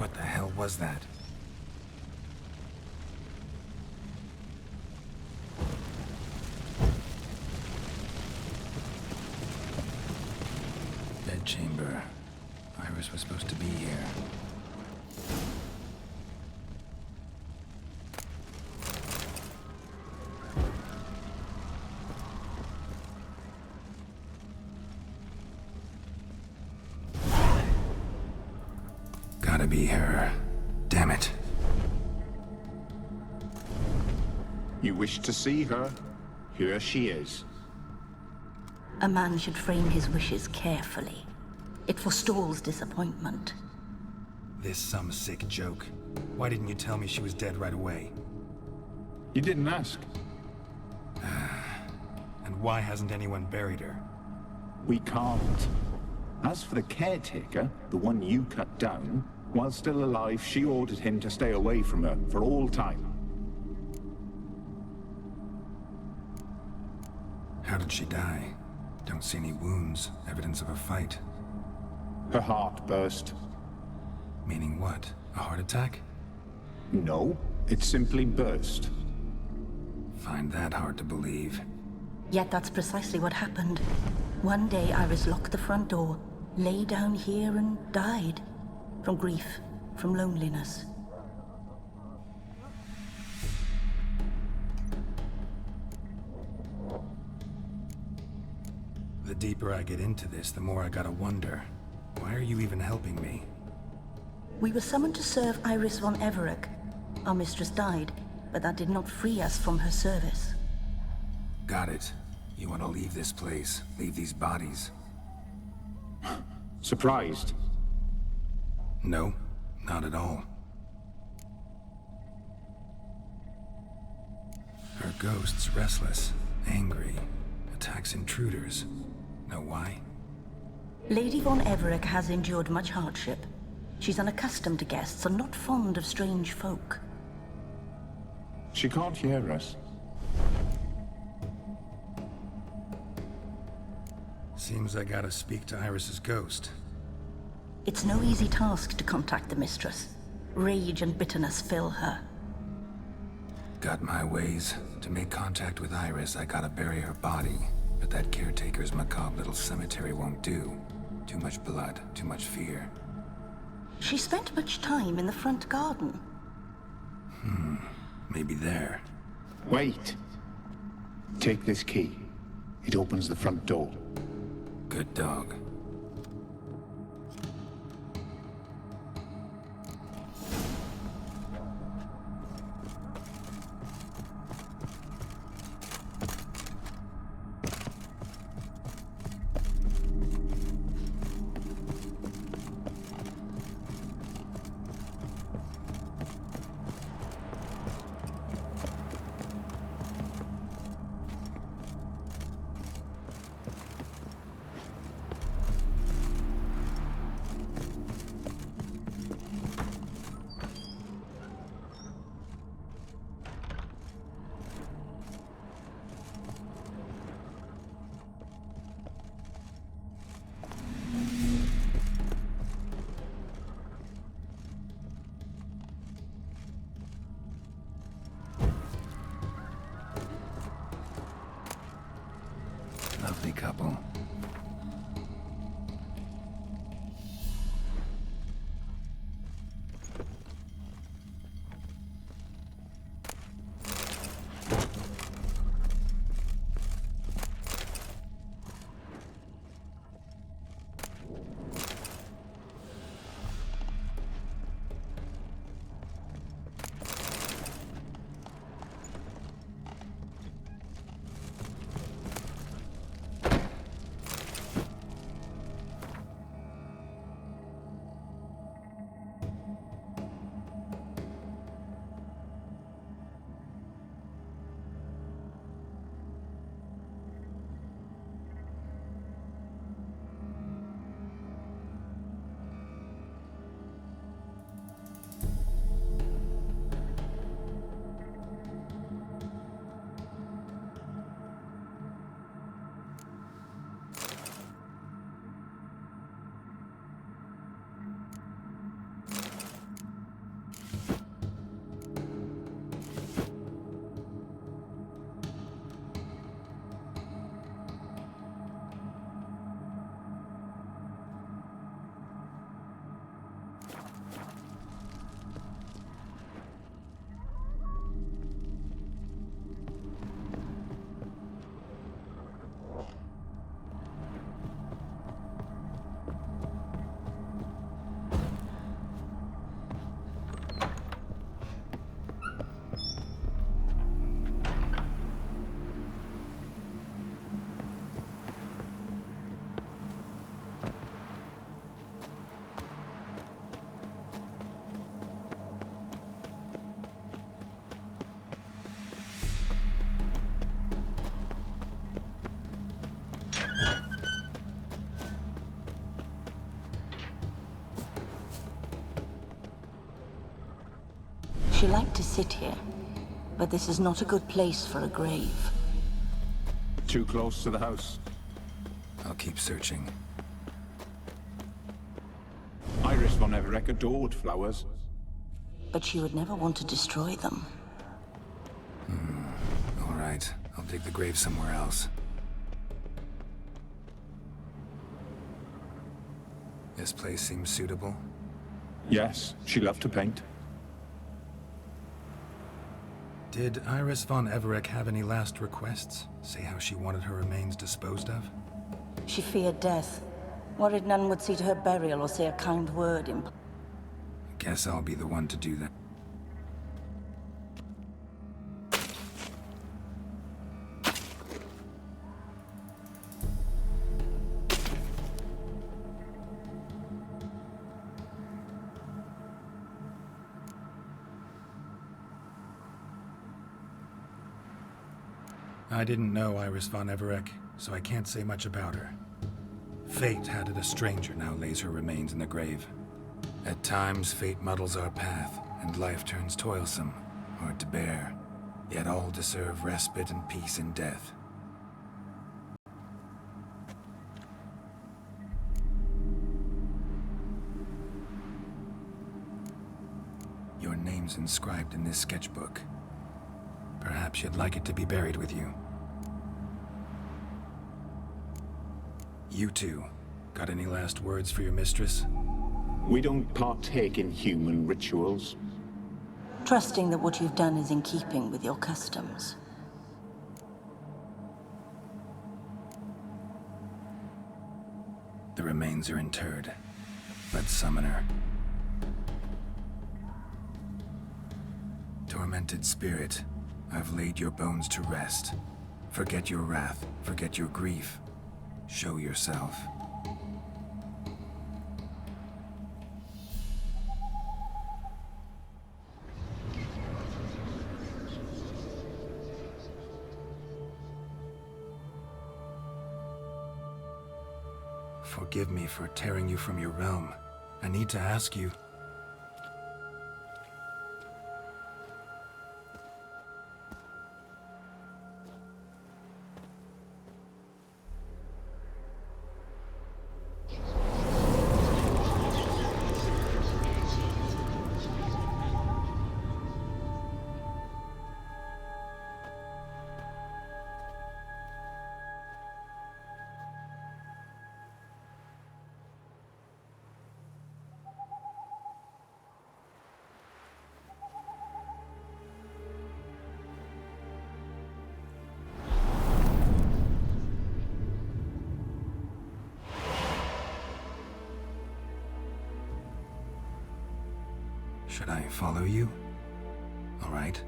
[SPEAKER 2] What the hell was that? Dead chamber. Iris was supposed to be here. Gotta be her. Damn it.
[SPEAKER 20] You wish to see her? Here she is.
[SPEAKER 19] A man should frame his wishes carefully. It forestalls disappointment.
[SPEAKER 2] This some sick joke. Why didn't you tell me she was dead right away?
[SPEAKER 20] You didn't ask.
[SPEAKER 2] And why hasn't anyone buried her?
[SPEAKER 20] We can't. As for the caretaker, the one you cut down, while still alive, she ordered him to stay away from her for all time.
[SPEAKER 2] How did she die? Don't see any wounds, evidence of a fight.
[SPEAKER 20] Her heart burst.
[SPEAKER 2] Meaning what? A heart attack?
[SPEAKER 20] No, it simply burst.
[SPEAKER 2] Find that hard to believe.
[SPEAKER 19] Yet that's precisely what happened. One day Iris locked the front door, lay down here and died. From grief, from loneliness.
[SPEAKER 2] The deeper I get into this, the more I gotta wonder. Why are you even helping me?
[SPEAKER 19] We were summoned to serve Iris von Everec. Our mistress died, but that did not free us from her service.
[SPEAKER 2] Got it. You want to leave this place, leave these bodies.
[SPEAKER 20] Surprised?
[SPEAKER 2] No, not at all. Her ghost's restless, angry, attacks intruders. Know why?
[SPEAKER 19] Lady von Everec has endured much hardship. She's unaccustomed to guests and not fond of strange folk.
[SPEAKER 20] She can't hear us.
[SPEAKER 2] Seems I gotta speak to Iris's ghost.
[SPEAKER 19] It's no easy task to contact the mistress. Rage and bitterness fill her.
[SPEAKER 2] Got my ways. To make contact with Iris, I gotta bury her body. But that caretaker's macabre little cemetery won't do. Too much blood, too much fear.
[SPEAKER 19] She spent much time in the front garden.
[SPEAKER 2] Maybe there.
[SPEAKER 20] Wait. Take this key. It opens the front door.
[SPEAKER 2] Good dog.
[SPEAKER 19] She liked to sit here, but this is not a good place for a grave.
[SPEAKER 20] Too close to the house.
[SPEAKER 2] I'll keep searching.
[SPEAKER 20] Iris von Everec adored flowers.
[SPEAKER 19] But she would never want to destroy them.
[SPEAKER 2] All right, I'll dig the grave somewhere else. This place seems suitable.
[SPEAKER 20] Yes, she loved to paint.
[SPEAKER 2] Did Iris von Everec have any last requests? Say how she wanted her remains disposed of?
[SPEAKER 19] She feared death. Worried none would see to her burial or say a kind word in...
[SPEAKER 2] Guess I'll be the one to do that. I didn't know Iris von Everec, so I can't say much about her. Fate had it a stranger now lays her remains in the grave. At times, fate muddles our path, and life turns toilsome, hard to bear. Yet all deserve respite and peace in death. Your name's inscribed in this sketchbook. Perhaps you'd like it to be buried with you. You two, got any last words for your mistress?
[SPEAKER 20] We don't partake in human rituals.
[SPEAKER 19] Trusting that what you've done is in keeping with your customs.
[SPEAKER 2] The remains are interred. Let's summon her. Tormented spirit, I've laid your bones to rest. Forget your wrath, forget your grief. Show yourself. Forgive me for tearing you from your realm. I need to ask you... Should I follow you? All right.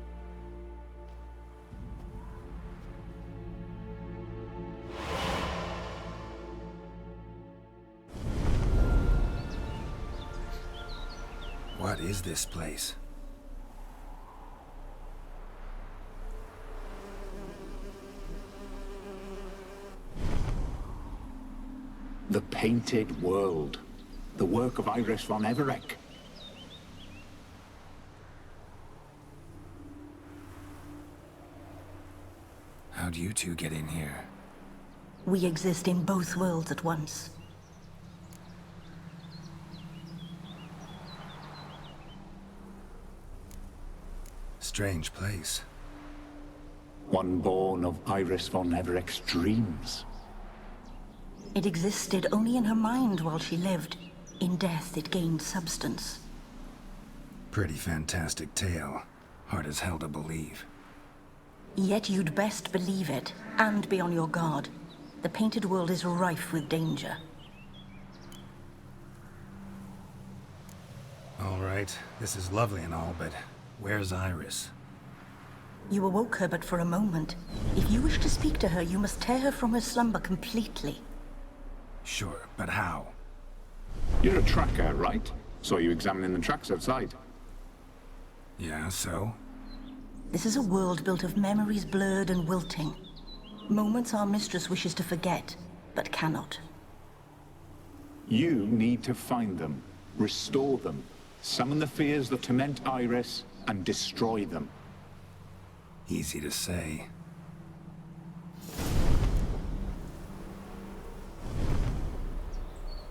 [SPEAKER 2] What is this place?
[SPEAKER 20] The Painted World. The work of Iris von Everec.
[SPEAKER 2] How'd you two get in here?
[SPEAKER 19] We exist in both worlds at once.
[SPEAKER 2] Strange place.
[SPEAKER 20] One born of Iris von Everec's dreams.
[SPEAKER 19] It existed only in her mind while she lived. In death, it gained substance.
[SPEAKER 2] Pretty fantastic tale. Hard as hell to believe.
[SPEAKER 19] Yet you'd best believe it, and be on your guard. The Painted World is rife with danger.
[SPEAKER 2] All right, this is lovely and all, but where's Iris?
[SPEAKER 19] You awoke her but for a moment. If you wish to speak to her, you must tear her from her slumber completely.
[SPEAKER 2] Sure, but how?
[SPEAKER 20] You're a tracker, right? Saw you examining the tracks outside.
[SPEAKER 2] Yeah, so?
[SPEAKER 19] This is a world built of memories blurred and wilting. Moments our mistress wishes to forget, but cannot.
[SPEAKER 20] You need to find them, restore them, summon the fears that torment Iris, and destroy them.
[SPEAKER 2] Easy to say.